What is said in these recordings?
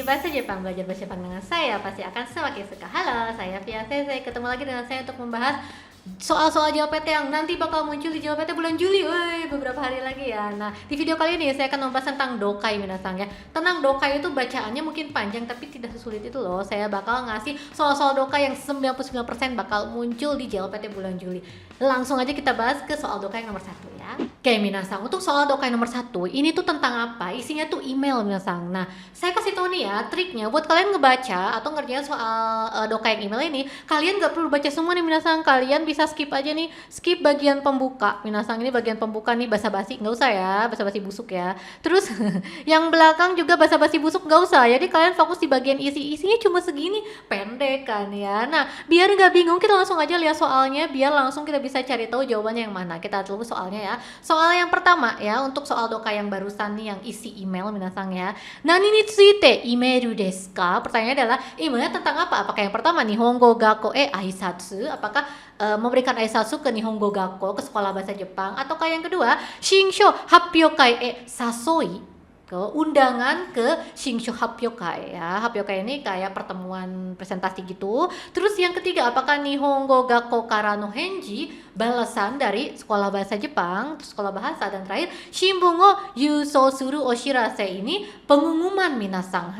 Bahasa Jepang, belajar bahasa Jepang dengan saya pasti akan semakin suka. Halo, saya Via Sensei. Ketemu lagi dengan saya untuk membahas soal-soal JLPT yang nanti bakal muncul di JLPT bulan Juli. Woi, beberapa hari lagi ya. Nah, di video kali ini saya akan membahas tentang Dokai minasang ya. Tenang, Dokai itu bacaannya mungkin panjang tapi tidak sesulit itu loh. Saya bakal ngasih soal-soal Dokai yang 99% bakal muncul di JLPT bulan Juli. Langsung aja kita bahas ke soal Dokai yang nomor 1 ya. Oke minasang, untuk soal Dokai nomor 1 ini tuh tentang apa? Isinya tuh email minasang. Nah, saya kasih tahu nih ya triknya buat kalian ngebaca atau ngerjain soal Dokai yang email ini. Kalian gak perlu baca semua nih minasang. Kalian bisa skip aja nih, skip bagian pembuka minasang. Ini bagian pembuka nih, basa-basi nggak usah ya, basa-basi busuk ya. Terus yang belakang juga basa-basi busuk nggak usah. Jadi kalian fokus di bagian isinya cuma segini, pendek kan ya. Nah, biar nggak bingung kita langsung aja lihat soalnya, biar langsung kita bisa cari tahu jawabannya yang mana. Kita tunggu soalnya ya. Soal yang pertama ya, untuk soal Dokai yang barusan nih yang isi email minasang ya. Nani ni tsuite email desu ka? Pertanyaannya adalah emailnya tentang apa? Apakah yang pertama Nihongo Gakko aisatsu? Apakah memberikan aisatsu ke Nihongo Gakko, ke sekolah bahasa Jepang? Ataukah yang kedua Shinsho Happyokai Sasoi, ke undangan ke Shinsho Happyokai ya. Happyokai ini kayak pertemuan presentasi gitu. Terus yang ketiga apakah Nihongo Gakko kara no henji, balasan dari sekolah bahasa Jepang, sekolah bahasa. Dan terakhir Shimbun o yusou suru oshirase, ini pengumuman minasang.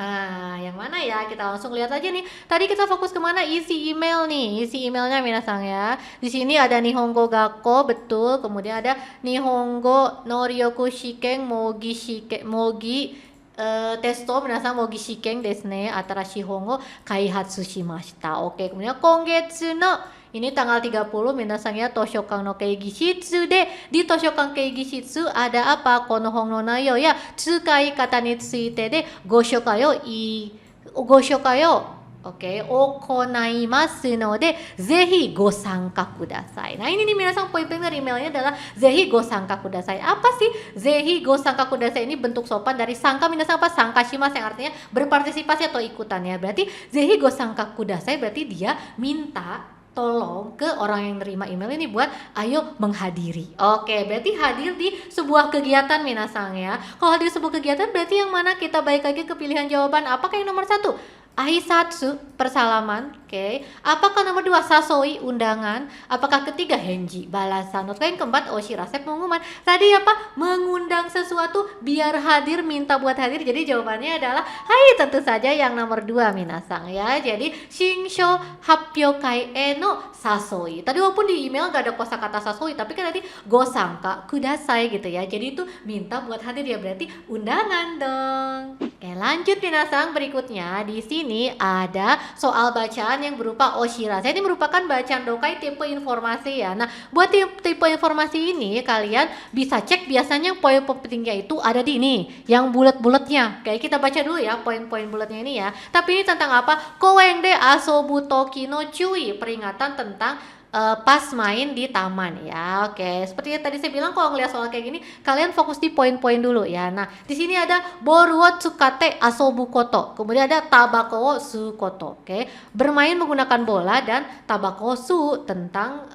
Yang mana ya? Kita langsung lihat aja nih. Tadi kita fokus kemana? Isi email nih, isi emailnya minasang ya. Di sini ada Nihongo Gakko, betul. Kemudian ada Nihongo no ryoku shiken mogi testo minasang mogi shiken desu ne, atarashi hongo kaihatsu shimashita. Oke, kemudian kongetsu no, ini tanggal 30 minasang ya, Toshokan no Keigishitsu de, di Toshokan Keigishitsu ada apa? Kono hon no nayo ya tsukai kata ni tsuite de goshokai o okonaimasu node zehi go sanka kudasai. Nah, ini nih minasang poin-poin dari emailnya adalah zehi go sanka kudasai. Apa sih zehi go sanka kudasai? Ini bentuk sopan dari sangka minasang apa? Sangka shimasu, yang artinya berpartisipasi atau ikutan ya. Berarti zehi go sanka kudasai berarti dia minta tolong ke orang yang nerima email ini buat ayo menghadiri. Oke, berarti hadir di sebuah kegiatan minasang ya. Kalau hadir sebuah kegiatan berarti yang mana? Kita balik lagi ke pilihan jawaban. Apakah yang nomor 1? Aisatsu, persalaman, oke. Apakah nomor 2 sasoi, undangan? Apakah ketiga henji, balasan? Atau yang keempat oshirase, pengumuman? Tadi apa? Mengundang sesuatu biar hadir, minta buat hadir. Jadi jawabannya adalah tentu saja yang nomor 2 minasang ya. Jadi shinsho happyokai no sasoi. Tadi walaupun di email gak ada kosakata sasoi, tapi kan tadi go sangka kudasai gitu ya. Jadi itu minta buat hadir ya, berarti undangan dong. Oke, lanjut minasang, berikutnya di sini ada soal bacaan yang berupa oshirase. Ini merupakan bacaan Dokai tipe informasi ya. Nah, buat tipe informasi ini kalian bisa cek biasanya poin-poin pentingnya itu ada di ini, yang bulat-bulatnya. Oke, kita baca dulu ya poin-poin bulatnya ini ya. Tapi ini tentang apa? Koen de asobu toki no cui, peringatan tentang pas main di taman ya. Oke, seperti yang tadi saya bilang, kalau ngeliat soal kayak gini kalian fokus di poin-poin dulu ya. Nah, di sini ada boru wo tsukate asobu koto, kemudian ada tabako wo su koto. Oke, bermain menggunakan bola, dan tabako su tentang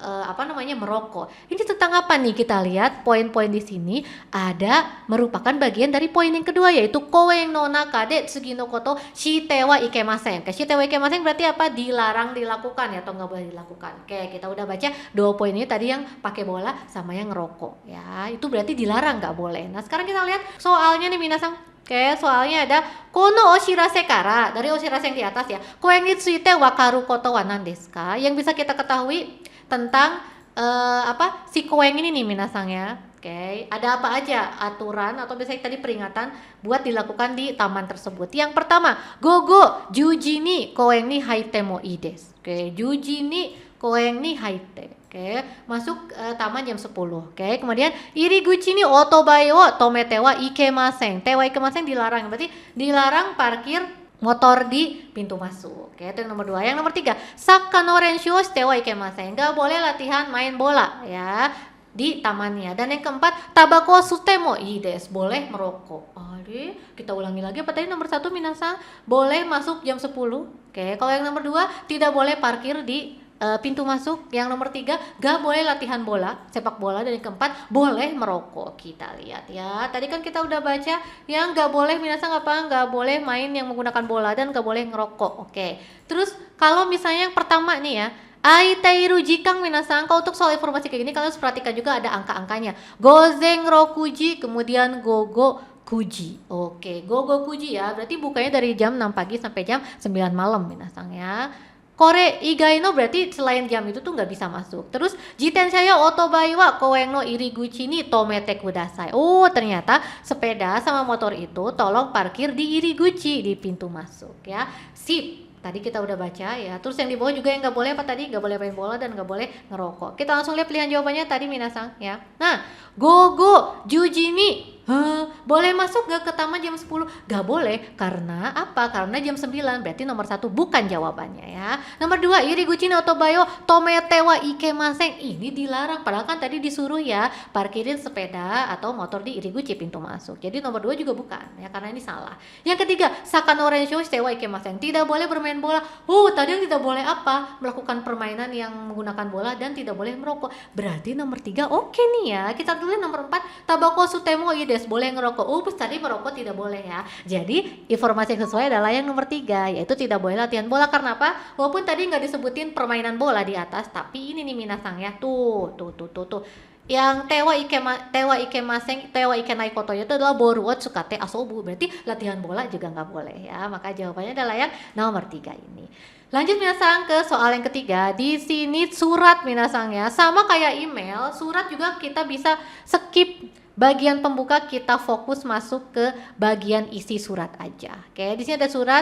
merokok. Ini tentang apa nih? Kita lihat poin-poin di sini ada merupakan bagian dari poin yang kedua, yaitu koen no naka de tsugi no koto shite wa ikemasen. Shite wa ikemasen berarti apa? Dilarang dilakukan ya, atau nggak boleh dilakukan. Oke, kita udah baca 2 poin ini tadi, yang pakai bola sama yang ngerokok ya. Itu berarti dilarang, nggak boleh. Nah, sekarang kita lihat soalnya nih minasang. Oke, soalnya ada kono oshirase kara, dari oshirase yang di atas ya. Koen ni tsuite wakaru koto wa nan desu ka? Yang bisa kita ketahui tentang si koeng ini nih minasang ya. Oke, ada apa aja aturan atau biasanya tadi peringatan buat dilakukan di taman tersebut. Yang pertama, gogo juji ni koeng ni haite mo ii desu. Oke, juji ni koeng ni haite. Oke, masuk taman jam 10. Oke, kemudian iriguchi ni otobai wo tomete wa ikemasen. Te wa ikemasen dilarang, berarti dilarang parkir motor di pintu masuk. Oke, itu yang nomor 2. Yang nomor 3, sakka no renshu o shite wa ikemasen. Enggak boleh latihan main bola ya di tamannya. Dan yang keempat, tabako sutemo ii desu, boleh merokok. Kita ulangi lagi, apa tadi nomor 1 minasang? Boleh masuk jam 10. Oke, kalau yang nomor 2 tidak boleh parkir di pintu masuk. Yang nomor 3, gak boleh latihan bola, sepak bola. Dan yang keempat, boleh merokok. Kita lihat ya. Tadi kan kita udah baca yang gak boleh, minasan apa? Gak boleh main yang menggunakan bola dan gak boleh ngerokok. Oke. Terus kalau misalnya yang pertama nih ya, Aitairu jikang minasan, kalau untuk soal informasi kayak gini kalian harus perhatikan juga ada angka-angkanya. Gozen rokuji, kemudian gogo kuji. Oke, gogo kuji ya. Berarti bukanya dari jam 6 pagi sampai jam 9 malam minasan ya. Kore igai no berarti selain jam itu tuh nggak bisa masuk. Terus jitensha yo otobai wa koeng no iriguchi ni tomete kudasai. Oh, ternyata sepeda sama motor itu tolong parkir di iriguchi, di pintu masuk ya. Sip. Tadi kita udah baca ya. Terus yang di bawah juga yang nggak boleh apa tadi? Nggak boleh main bola dan nggak boleh ngerokok. Kita langsung lihat pilihan jawabannya tadi minasang ya. Nah, gogo jujini. Boleh masuk gak ke taman jam 10? Gak boleh, karena apa? Karena jam 9, berarti nomor 1 bukan jawabannya ya. Nomor 2, iriguchi no otobayo tomete wa ikemasen. Ini dilarang, padahal kan tadi disuruh ya parkirin sepeda atau motor di iriguchi, pintu masuk. Jadi nomor 2 juga bukan ya, karena ini salah. Yang ketiga, sakano rensho shite wa ikemasen. Tidak boleh bermain bola. Tadi yang tidak boleh apa? Melakukan permainan yang menggunakan bola dan tidak boleh merokok. Berarti nomor 3 oke nih ya. Kita tulis nomor 4, tabako sutemo ide boleh ngerokok. Tadi merokok tidak boleh ya. Jadi informasi yang sesuai adalah yang nomor 3, yaitu tidak boleh latihan bola. Karena apa? Walaupun tadi nggak disebutin permainan bola di atas, tapi ini nih minasang ya. Tuh. Yang tewa ikenai koto itu adalah boru wo tsukate asobu. Berarti latihan bola juga nggak boleh ya. Maka jawabannya adalah yang nomor 3 ini. Lanjut minasang ke soal yang ketiga. Di sini surat minasang ya. Sama kayak email, surat juga kita bisa skip bagian pembuka, kita fokus masuk ke bagian isi surat aja. Oke, di sini ada surat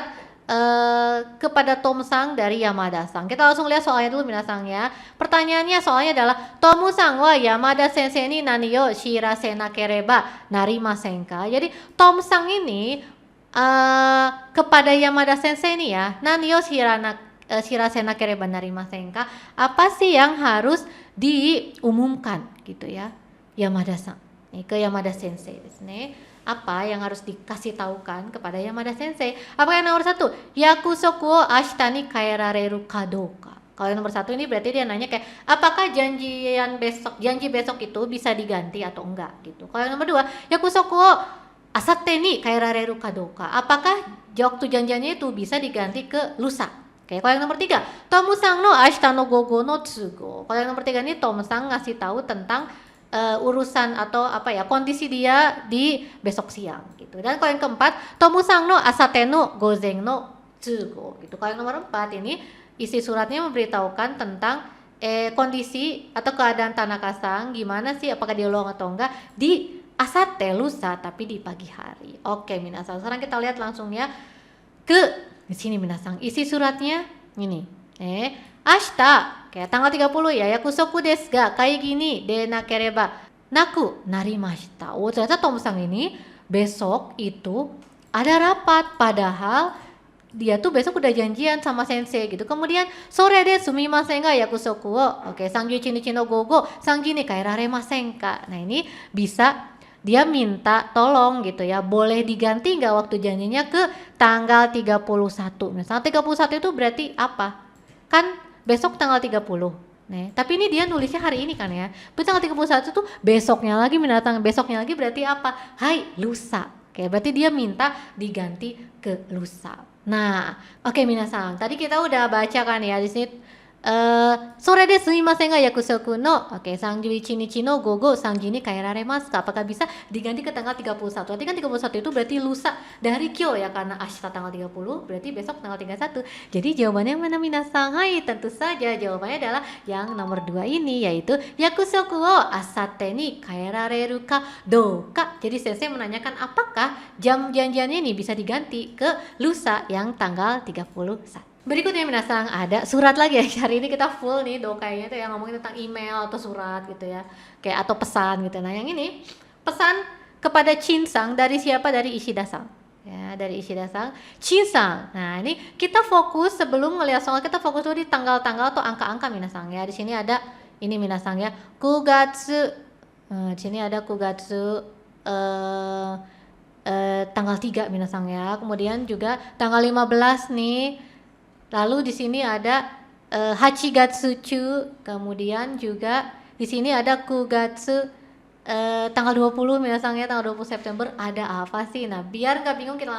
kepada Tom-sang dari Yamada-sang. Kita langsung lihat soalnya dulu minasang ya. Pertanyaannya soalnya adalah Tom-sang wa Yamada sensei ni nani yo shirase nakereba narimasen ka. Jadi Tom-sang ini kepada Yamada sensei ini ya, nani yo shirase nakereba narimasen ka. Apa sih yang harus diumumkan gitu ya, Yamada-sang. Ke Yamada Sensei desu ne. Apa yang harus dikasih tahukan kepada Yamada Sensei? Apa yang nomor 1? Yakusoku wo ashita ni kaerareru ka douka. Kalau yang nomor 1 ini berarti dia nanya kayak apakah janji besok itu bisa diganti atau enggak gitu. Kalau yang nomor 2, yakusoku wo asatte ni kaerareru ka douka. Apakah waktu janjiannya itu bisa diganti ke lusa? Oke, kalau yang nomor 3, Tom-sang no ashita no gogo no tsugo. Kalau yang nomor 3 ini Tom-sang ngasih tahu tentang urusan atau apa ya, kondisi dia di besok siang gitu. Dan kalau yang keempat, Tomu-sang no asate no gozen no tsugo gitu. Kalau yang nomor 4 ini isi suratnya memberitahukan tentang kondisi atau keadaan Tanaka-sang gimana sih, apakah dia luang atau enggak di asate lusa tapi di pagi hari. Oke minasang, sekarang kita lihat langsung ya ke di sini minasang. Isi suratnya ini. Ashita, kayak tanggal 30 ya, yakusoku desu ga kaigi ni de nakereba naku narimashita. Ternyata Tom-sang ini besok itu ada rapat, padahal dia tuh besok udah janjian sama sensei gitu. Kemudian sore de sumimasen ga yakusoku wo sangju ichi no gogo sangji ni kaeraremasen ka. Nah ini bisa dia minta tolong gitu ya, boleh diganti nggak waktu janjinya ke tanggal 31. Misalnya 31 itu berarti apa? Kan besok tanggal 30. Nih, tapi ini dia nulisnya hari ini kan ya. Berarti tanggal 31 tuh besoknya lagi, besoknya lagi berarti apa? Hai, lusa. Oke, berarti dia minta diganti ke lusa. Nah, oke minasang. Tadi kita udah baca kan ya di sini sore de sumimasen ga yakusoku no sangju ichi no gogo sangji ni kaeraremasu ka. Apakah bisa diganti ke tanggal 31? Berarti kan 31 itu berarti lusa dari kyo ya, karena ashita tanggal 30 berarti besok tanggal 31. Jadi jawabannya yang mana minasang? Hai, tentu saja jawabannya adalah yang nomor 2 ini, yaitu yakusoku wo asate ni kaerareru ka douka. Jadi sensei menanyakan apakah jam janjiannya ini bisa diganti ke lusa yang tanggal 31. Berikutnya minasang ada surat lagi ya. Hari ini kita full nih dokainya tuh yang ngomongin tentang email atau surat gitu ya, kayak atau pesan gitu. Nah yang ini pesan kepada Chinsang dari siapa? Dari Ishida-sang ya, dari Ishida-sang. Chinsang. Nah ini kita fokus, sebelum ngeliat soal kita fokus dulu di tanggal-tanggal atau angka-angka minasang ya. Di sini ada ini minasang ya, kugatsu. Di sini ada kugatsu tanggal 3 minasang ya. Kemudian juga tanggal 15 nih. Lalu di sini ada Hachigatsu chu, kemudian juga di sini ada Kugatsu, tanggal 20 minasangnya, tanggal 20 September ada apa sih? Nah, biar nggak bingung kita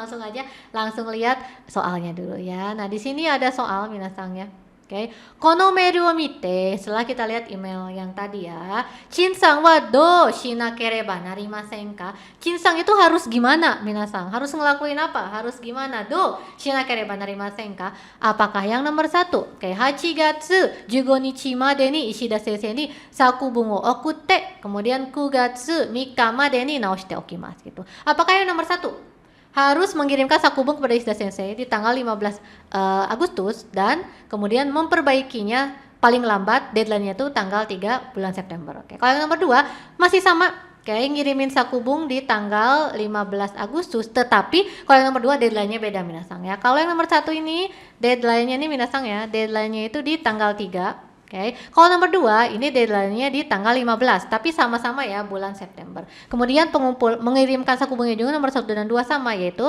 langsung lihat soalnya dulu ya. Nah, di sini ada soal minasangnya. Oke, kono mailを見て, setelah kita lihat email yang tadi ya, Chinsang wa do shinakereba narimasen ka? Chinsang itu harus gimana, minasang? Harus ngelakuin apa? Harus gimana? Do shinakereba narimasen ka? Apakah yang nomor 1? Oke, 8 gatsu 15 nichi made ni Ishida sensei ni sakubun wo okutte, kemudian 9 gatsu 3 made ni naoshite okimasu gitu. Apakah yang nomor 1? Harus mengirimkan sakubung kepada Ishida Sensei di tanggal 15 Agustus dan kemudian memperbaikinya paling lambat deadline-nya itu tanggal 3 bulan September. Oke. Kalau yang nomor 2 masih sama, kayak ngirimin sakubung di tanggal 15 Agustus, tetapi kalau yang nomor 2 deadline-nya beda minasang ya. Kalau yang nomor 1 ini deadline-nya nih minasang ya, deadline-nya itu di tanggal 3. Oke, kalau nomor 2 ini deadline-nya di tanggal 15, tapi sama-sama ya bulan September. Kemudian mengirimkan sakubungnya juga nomor 1 dan 2 sama, yaitu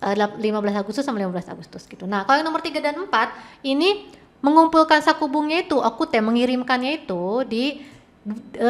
15 Agustus sama 15 Agustus gitu. Nah, kalau yang nomor 3 dan 4 ini mengumpulkan sakubungnya itu, okute mengirimkannya itu di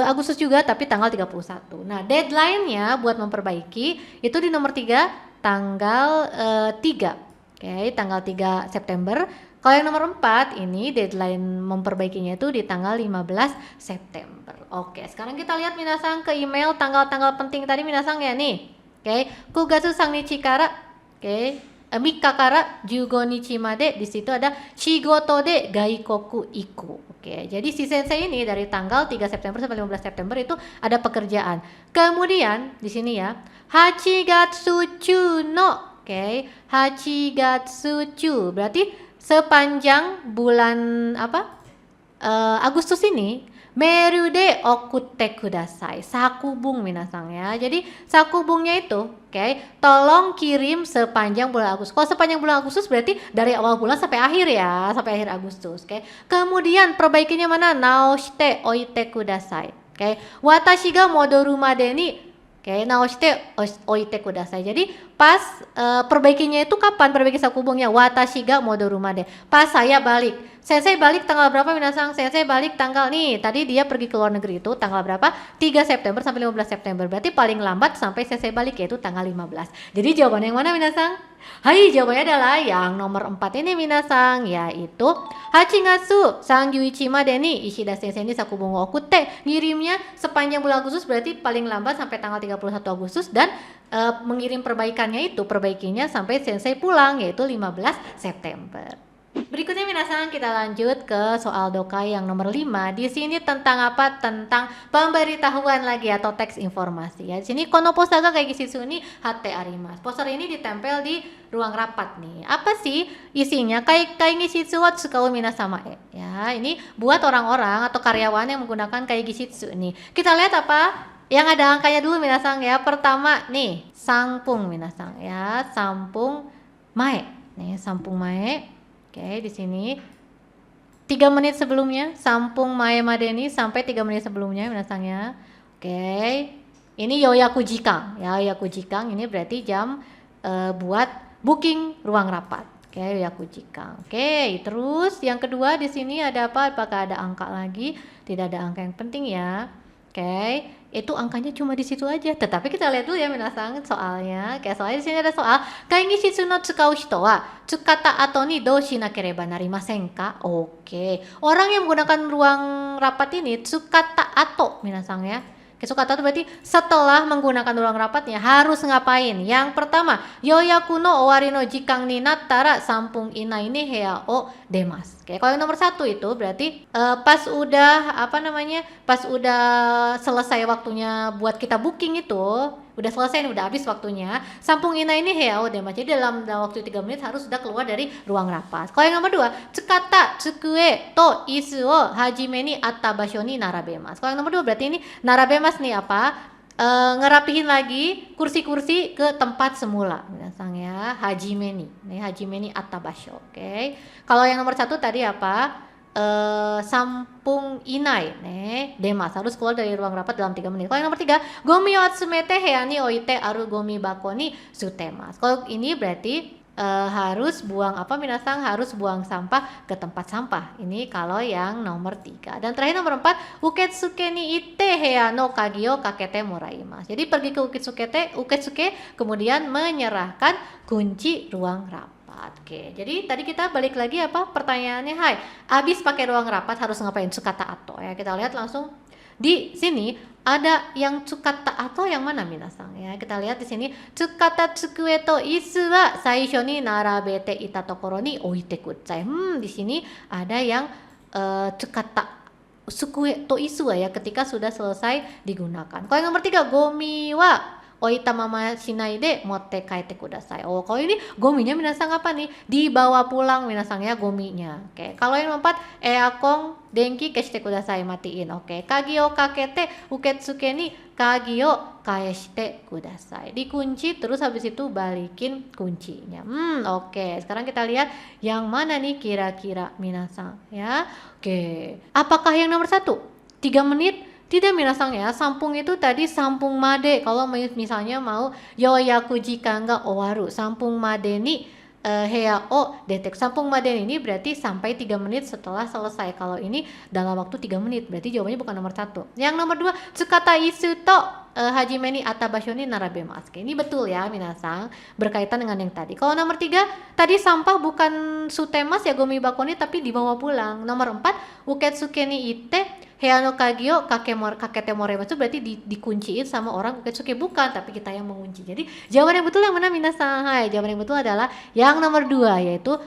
Agustus juga tapi tanggal 31. Nah, deadline-nya buat memperbaiki itu di nomor 3 tanggal 3. Oke, tanggal 3 September. Kalau yang nomor 4 ini deadline memperbaikinya itu di tanggal 15 September. Oke, sekarang kita lihat minasang ke email tanggal-tanggal penting tadi minasang ya nih. Oke, 9月3日から oke, 3日から15日までdi situ ada shigoto de gaikoku iku. Oke, jadi si sensei ini dari tanggal 3 September sampai 15 September itu ada pekerjaan. Kemudian di sini ya, 8 gatsu chu no. Oke, 8 gatsu chu berarti sepanjang bulan Agustus ini meru de okutte kudasai, sakubung minasang ya. Jadi sakubungnya itu, oke, tolong kirim sepanjang bulan Agustus. Kalau sepanjang bulan Agustus berarti dari awal bulan sampai akhir ya, sampai akhir Agustus, oke. Kemudian perbaikinya mana? Naoshite oite kudasai. Oke, watashi ga modoru made ni, oke, naoshite oite kudasai. Jadi pas perbaikinya itu kapan? Perbaiki sakubungnya watashi ga modoru made. Pas saya balik. Sensei balik tanggal berapa minasang? Sensei balik tanggal nih. Tadi dia pergi ke luar negeri itu tanggal berapa? 3 September sampai 15 September. Berarti paling lambat sampai sensei balik yaitu tanggal 15. Jadi jawabannya yang mana minasang? Hai, jawabannya adalah yang nomor 4 ini minasang, yaitu 8 gatsu 31 made ni Ishida sensei ni sakubung wo okutte. Ngirimnya sepanjang bulan Agustus berarti paling lambat sampai tanggal 31 Agustus dan mengirim perbaikannya itu perbaikinya sampai sensei pulang yaitu 15 September. Berikutnya minasang kita lanjut ke soal dokai yang nomor 5. Di sini tentang apa? Tentang pemberitahuan lagi atau teks informasi ya. Di sini kono poster ga kaigishitsu ni hatte arimasu. Poster ini ditempel di ruang rapat nih. Apa sih isinya? Kaigishitsu wa tsukau minasama ya. Ini buat orang-orang atau karyawan yang menggunakan kaigishitsu nih. Kita lihat apa? Yang ada angkanya dulu minasang ya. Pertama nih, sampung minasang ya. Sampung mae. Nih, sampung mae. Oke, di sini 3 menit sebelumnya sampung mae madeni sampai 3 menit sebelumnya minasangnya. Oke. Ini yoyaku jikang. Ya, yoyaku jikang ini berarti jam buat booking ruang rapat. Oke, yoyaku jikang. Oke, terus yang kedua di sini ada apa? Apakah ada angka lagi? Tidak ada angka yang penting ya. Oke, itu angkanya cuma di situ aja. Tetapi kita lihat dulu ya minasang soalnya. Kayak soalnya di sini ada soal kaigishitsu no tsukau hito wa tsukata ato ni dou shinakereba narimasen ka? Oke. Orang yang menggunakan ruang rapat ini tsukata ato minasang ya. Tsukata itu berarti setelah menggunakan ruang rapatnya harus ngapain? Yang pertama, yoyaku no owari no jikang ni nattara sampung inai ni heya o demasu. Oke, kalau yang nomor 1 itu berarti pas udah pas udah selesai waktunya buat kita booking itu, udah selesai nih, udah habis waktunya. Sampung inai ni heya o demasu. Jadi dalam waktu 3 menit harus sudah keluar dari ruang rapat. Kalau yang nomor 2, tsukata tsukue to isu o hajime ni atta basho ni narabemasu. Kalau yang nomor 2 berarti ini narabemasu nih apa? Ngerapihin lagi kursi-kursi ke tempat semula minasang ya. Hajime ni. Nih hajime ni atta basho. Oke. Kalau yang nomor 1 tadi apa? Sampung inai nih demas harus keluar dari ruang rapat dalam 3 menit. Kalau yang nomor 3, gomi o atsumete heya ni oite aru gomi bako ni sutemasu. Kalau ini berarti harus buang apa minasang, harus buang sampah ke tempat sampah. Ini kalau yang nomor 3. Dan terakhir nomor 4, uketsuke ni itte heya no kagi o kakete moraimasu. Jadi pergi ke uketsuke kemudian menyerahkan kunci ruang rapat. Oke, jadi tadi kita balik lagi apa pertanyaannya, hai, abis pakai ruang rapat harus ngapain? Tsukata ato ya. Kita lihat langsung di sini ada yang tsukata atau yang mana minasang ya. Kita lihat di sini tsukata tsukue to isu wa saisho ni narabete ita tokoro ni oite kutsai. Di sini ada yang tsukata tsukue to isu ya ketika sudah selesai digunakan. Kalau yang nomor 3, gomi wa oita mama shinai de motte kaete kudasai. Oh, kalau ini gominya minasang apa nih? Dibawa pulang minasang ya gominya. Oke. Kalau yang nomor 4, eakon denki keshite kudasai, matiin. Oke. Kagi o kakete uketsuke ni kagi o kaeshite kudasai. Dikunci terus habis itu balikin kuncinya. Oke. Sekarang kita lihat yang mana nih kira-kira minasang ya. Oke. Apakah yang nomor 1? 3 menit? Tidak minasang ya, sampung itu tadi sampung made. Kalau misalnya mau yoyaku jikan ga owaru, sampung made ni heya o detek. Sampung made ini berarti sampai 3 menit setelah selesai. Kalau ini dalam waktu 3 menit, berarti jawabannya bukan nomor 1. Yang nomor 2, tsukata isu to hajime ni atabasho ni narabemasu. Ini betul ya minasang, berkaitan dengan yang tadi. Kalau nomor 3, tadi sampah bukan sutemas ya gomi bako ni, tapi dibawa pulang. Nomor 4, uketsuke ni ite heya no kagi o kakete moremasu, berarti dikunciin sama orang uketsuke, bukan, tapi kita yang mengunci. Jadi jawaban yang betul yang mana minasang? Hai, jawaban yang betul adalah yang nomor 2, yaitu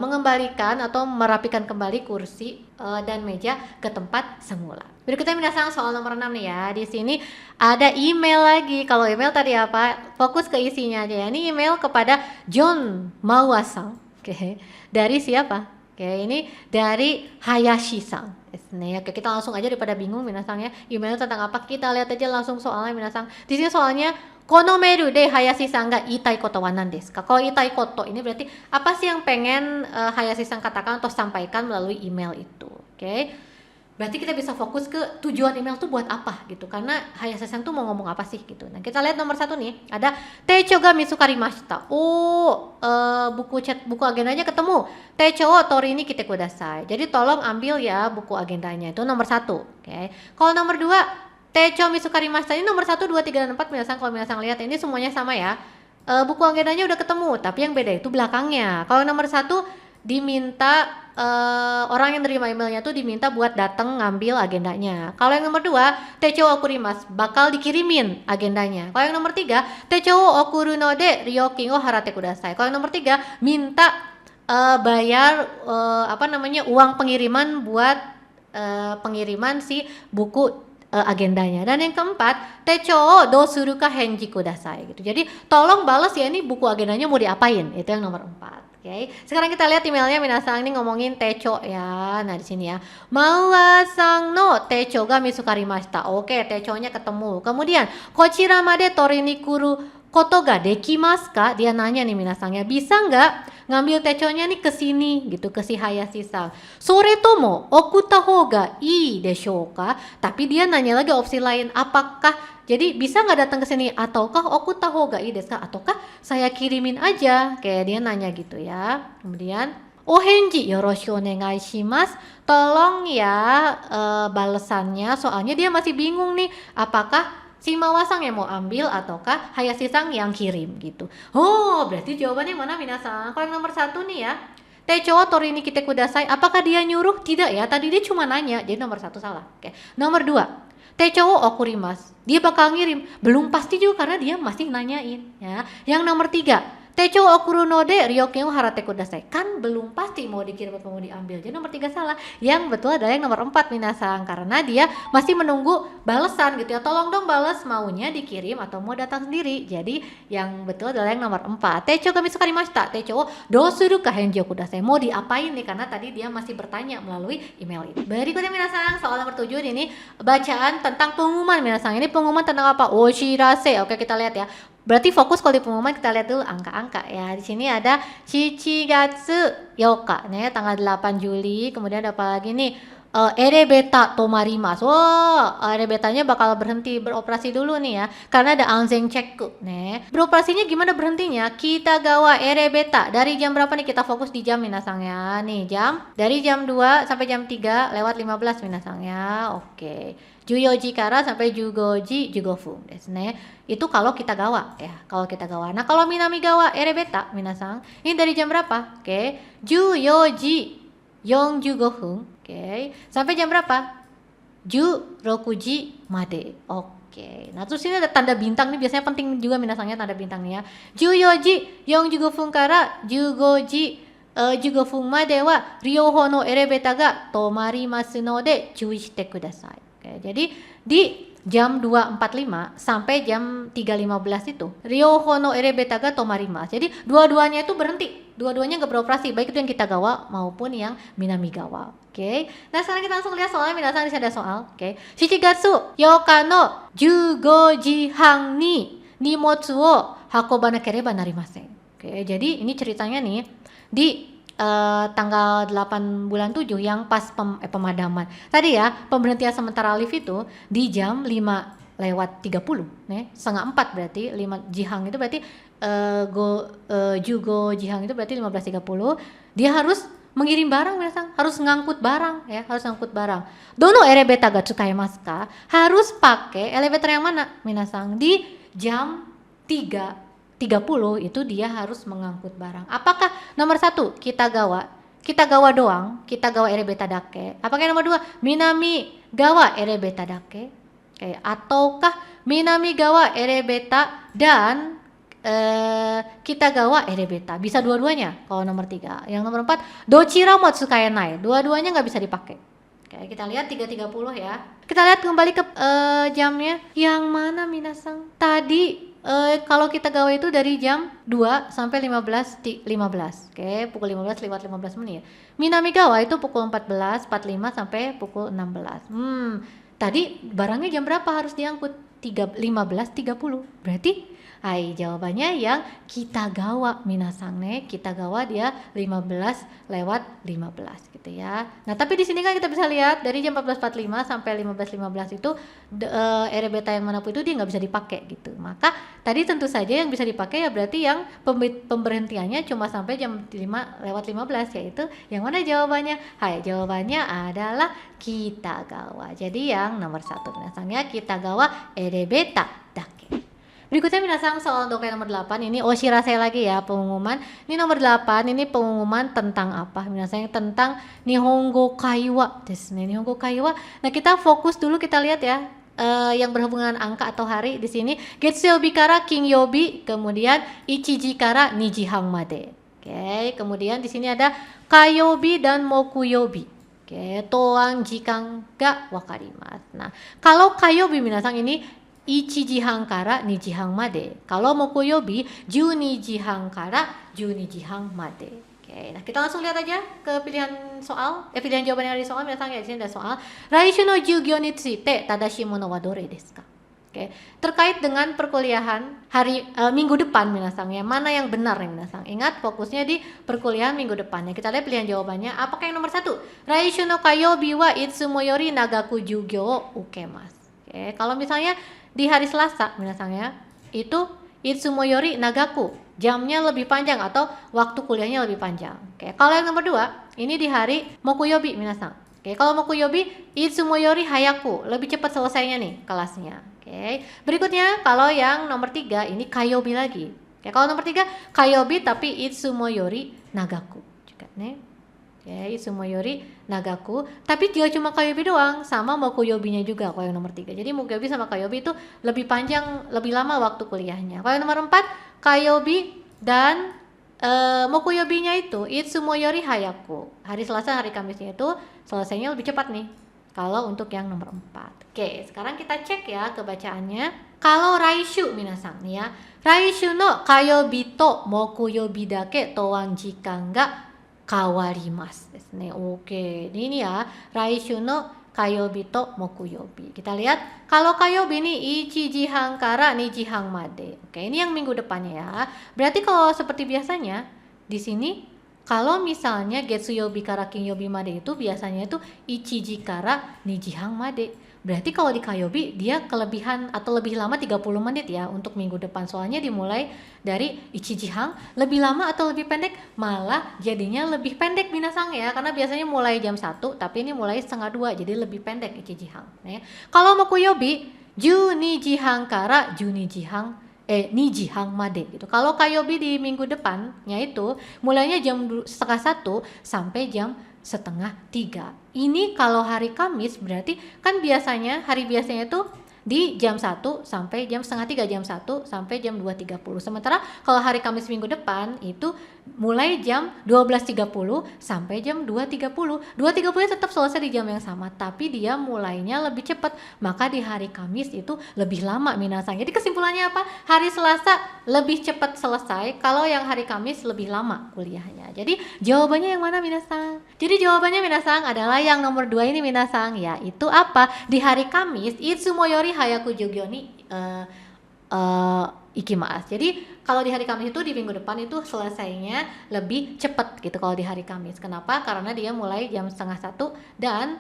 mengembalikan atau merapikan kembali kursi dan meja ke tempat semula. Berikutnya minasang soal nomor 6 nih ya. Di sini ada email lagi. Kalau email tadi apa? Fokus ke isinya aja ya. Ini email kepada John Mawasang. Oke. Dari siapa? Oke, ini dari Hayashi-san. Oke, kita langsung aja daripada bingung minasang ya. Email tentang apa? Kita lihat aja langsung soalnya minasang. Di sini soalnya kono meiru de Hayashi-san ga iitai koto wa nan desu ka? Kalau iitai koto ini berarti apa sih yang pengen Hayashi-san katakan atau sampaikan melalui email itu. Oke. Berarti kita bisa fokus ke tujuan email tuh buat apa gitu, karena Hayashi-san tuh mau ngomong apa sih gitu. Nah, kita lihat nomor 1 nih, ada Teicho ga mitsukarimashita. Buku agendanya ketemu. Teicho o tori ni kite kudasai. Jadi tolong ambil ya buku agendanya. Itu nomor 1. Oke. Kalau nomor 2, Teicho mitsukarimashita ini nomor 1, 2, 3 dan 4 minasang. Kalau minasang lihat ini semuanya sama ya. Buku agendanya udah ketemu, tapi yang beda itu belakangnya. Kalau nomor 1 diminta orang yang nerima emailnya tuh diminta buat datang ngambil agendanya. Kalau yang nomor 2, Teicho okurimasu, bakal dikirimin agendanya. Kalau yang nomor 3, Teicho okuru no de ryokin o harate kudasai. Kalau yang nomor 3, minta bayar uang pengiriman buat pengiriman si buku agendanya. Dan yang keempat, Teicho do suru ka henji kudasai gitu. Jadi tolong balas ya, ini buku agendanya mau diapain. Itu yang nomor 4. Oke, sekarang kita lihat emailnya minasang, ini ngomongin Teicho ya. Nah, di sini ya. Mawasang no Teicho ga mitsukarimashita. Oke, Teicho-nya ketemu. Kemudian, kochira made tori ni kuru koto ga dekimasu ka? Dia nanya nih minasangnya, bisa nggak ngambil Teicho-nya nih ke sini gitu, ke si Hayashi-san. Sore tomo okuta hou ga ii deshou ka? Tapi dia nanya lagi opsi lain, apakah jadi bisa nggak datang ke sini, ataukah okuta hou ga ii desu ka? Ataukah saya kirimin aja? Kayak dia nanya gitu ya. Kemudian ohenji yoroshiku onegai shimasu. Tolong ya balesannya, soalnya dia masih bingung nih apakah si Mawasang yang mau ambil ataukah Hayashi-san yang kirim gitu. Oh, berarti jawabannya mana minasang? Kalau yang nomor 1 nih ya, Teicho tori ni kite kudasai, apakah dia nyuruh? Tidak ya, tadi dia cuma nanya, jadi nomor 1 salah. Oke. Nomor 2, Teicho okurimasu, dia bakal ngirim. Belum pasti juga karena dia masih nanyain ya. Yang nomor 3, Teicho okuru no de ryokin o harate kudasai. Kan belum pasti mau dikirim atau mau diambil. Jadi nomor 3 salah. Yang betul adalah yang nomor 4 minasang, karena dia masih menunggu balasan gitu ya. Tolong dong balas maunya dikirim atau mau datang sendiri. Jadi yang betul adalah yang nomor 4. Teicho ga mitsukarimashita. Teicho do suru ka henji o kudasai. Mau diapain nih, karena tadi dia masih bertanya melalui email ini. Berikutnya minasang, soal nomor 7 ini bacaan tentang pengumuman minasang. Ini pengumuman tentang apa? Oshirase. Oke, kita lihat ya. Berarti fokus kalau di pengumuman kita lihat dulu angka-angka ya. Di sini ada Shichigatsu Yoka nih, tanggal 8 Juli. Kemudian ada apa lagi nih? erebeta tomarimasu. Oh, erebetanya bakal berhenti beroperasi dulu nih ya. Karena ada anzen check. Nih. Beroperasinya gimana berhentinya? Kita gawa erebeta. Dari jam berapa nih? Kita fokus di jam minasang ya. Nih jam. Dari jam 2 sampai jam 3 lewat 15 minasang ya. Oke. Juyoji kara sampai jugoji jugofun desu ne. Itu kalau kita gawa ya. Kalau kita gawa. Nah, kalau minami gawa erebeta minasang, ini dari jam berapa? Oke. Juyoji 45 分. Oke. Sampai jam berapa? 16 made. Oke. Nah, terus ini ada tanda bintang nih, biasanya penting juga minasangnya tanda bintang nih ya. 14 45 分から15時15分までは両方のエレベーターが止まりますので注意してください. Oke, jadi di jam 2.45 sampai jam 3.15 itu ryoho no erebeta ga tomarimasu. Jadi dua-duanya itu berhenti. Dua-duanya nggak beroperasi, baik itu yang Kitagawa maupun yang Minamigawa. Oke. Nah, sekarang kita langsung lihat soalnya minasan di sini ada soal. Oke. 7月8日の15時半に荷物を運ばなければなりません. Oke, jadi ini ceritanya nih di tanggal 8 bulan 7 yang pas pemadaman. Tadi ya, pemberhentian sementara lift itu di jam 5 lewat 30, setengah 4 berarti 5 jihang itu berarti jugo jihang itu berarti 15.30. Dia harus mengirim barang, harus ngangkut barang ya, harus ngangkut barang. Dono elevator ga tsukaimasu ka? Harus pakai elevator yang mana, minasang? Di jam 3.30 itu dia harus mengangkut barang. Apakah nomor 1 kita gawa doang, kita gawa erebeta dake? Apakah nomor 2 minami gawa erebeta dake? Ataukah minami gawa erebeta dan kita gawa erebeta? Bisa dua-duanya kalau nomor 3. Yang nomor 4 dochira mo tsukaenai, dua-duanya nggak bisa dipakai. Oke, kita lihat 3.30 ya. Kita lihat kembali ke jamnya. Yang mana minasang? Tadi kalau kita gawe itu dari jam 2 sampai 15.15. Oke, pukul 15 lewat 15 menit. Minami gawa itu pukul 14.45 sampai pukul 16. Tadi barangnya jam berapa harus diangkut? 15.30. Berarti jawabannya yang Kitagawa minasang ne. Kitagawa dia 15 lewat 15 gitu ya. Nah, tapi di sini kan kita bisa lihat dari jam 14.45 sampai 15.15 itu erebeta yang manapun itu dia nggak bisa dipakai gitu. Maka tadi tentu saja yang bisa dipakai ya berarti yang pemberhentiannya cuma sampai jam 5 lewat 15, yaitu yang mana jawabannya? Jawabannya adalah Kitagawa. Jadi yang nomor 1 minasangnya Kitagawa erebeta dake. Berikutnya minasang soal untuk yang nomor 8 ini oshirase lagi ya, pengumuman. Ini nomor 8 ini pengumuman tentang apa? Minasang tentang Nihongo Kaiwa desu ne. Nihongo Kaiwa. Nah, kita fokus dulu, kita lihat ya. Yang berhubungan angka atau hari di sini Getsuyobi kara Kinyobi, kemudian Ichiji kara Nijihang made. Oke, kemudian di sini ada Kayobi dan Mokuyobi. Oke, toang jikan ga wakarimasu. Nah, kalau Kayobi minasang ini 1 jihang kara 2 jihang made. Kalau Mokuyobi 12 jihang kara 12 jihang made. Oke, nah kita langsung lihat aja ke pilihan soal. Pilihan jawaban yang ada di soal. Minasang ya, di sini ada soal. Raishu no jugyo ni tsuite tadashi mono wa dore desu ka? Oke, terkait dengan perkuliahan hari minggu depan minasang ya, mana yang benar nih minasang? Ingat fokusnya di perkuliahan minggu depannya. Kita lihat pilihan jawabannya. Apakah yang nomor 1? Raishu no kayobi wa itsumo yori nagaku jugyo o ukemasu. Oke, kalau misalnya di hari Selasa minasang ya, itu itsumo yori nagaku, jamnya lebih panjang atau waktu kuliahnya lebih panjang. Oke, kalau yang nomor 2 ini di hari mokuyobi minasang. Oke, kalau mokuyobi itsumo yori hayaku, lebih cepat selesainya nih kelasnya. Oke, berikutnya kalau yang nomor 3 ini kayobi lagi. Oke, kalau nomor 3 kayobi tapi itsumo yori nagaku juga nih. Oke, itsumo yori nagaku, tapi dia cuma kayobi doang, sama mokuyobinya juga kalau yang nomor 3. Jadi mokuyobi sama kayobi itu lebih panjang, lebih lama waktu kuliahnya. Kalau yang nomor 4 kayobi dan mokuyobinya itu itsumo yori hayaku. Hari Selasa, hari Kamisnya itu selesainya lebih cepat nih. Kalau untuk yang nomor 4. Oke, sekarang kita cek ya kebacaannya. Kalau raishu minasang nih ya. Raishu no kayobi to mokuyobi dake toang jikan ga kawarimasu desu ne. Oke, ini ya, raishu no kayobi to mokuyobi. Kita lihat kalau kayobi ini 1 jihang kara 2 jihang made. Oke, ini yang minggu depannya ya. Berarti kalau seperti biasanya di sini Kalau misalnya Getsuyobi kara Kinyobi made itu biasanya itu Ichiji kara Nijihang made. Berarti kalau di Kayobi dia kelebihan atau lebih lama 30 menit ya untuk minggu depan. Soalnya dimulai dari Ichijihang, lebih lama atau lebih pendek? Malah jadinya lebih pendek minasang ya. Karena biasanya mulai jam 1, tapi ini mulai setengah 2, jadi lebih pendek Ichijihang. Ya. Kalau Mokuyobi, Junijihang kara Junijihang Nijihang made gitu. Kalau Kayobi di minggu depannya itu mulainya jam setengah 1 sampai jam setengah 3. Ini kalau hari Kamis berarti kan biasanya hari biasanya itu di jam 1 sampai jam setengah 3, jam 1 sampai jam 2.30. Sementara kalau hari Kamis minggu depan itu mulai jam 12.30 sampai jam 2.30. 2.30 tetap selesai di jam yang sama, tapi dia mulainya lebih cepat. Maka di hari Kamis itu lebih lama minasang. Jadi kesimpulannya apa? Hari Selasa lebih cepat selesai, kalau yang hari Kamis lebih lama kuliahnya. Jadi jawabannya yang mana minasang? Jadi jawabannya minasang adalah yang nomor 2 ini minasang, yaitu apa? Di hari Kamis itsumoyori hayaku jogyo ni ikimasu. Jadi kalau di hari Kamis itu di minggu depan itu selesainya lebih cepat gitu kalau di hari Kamis. Kenapa? Karena dia mulai jam setengah 1 dan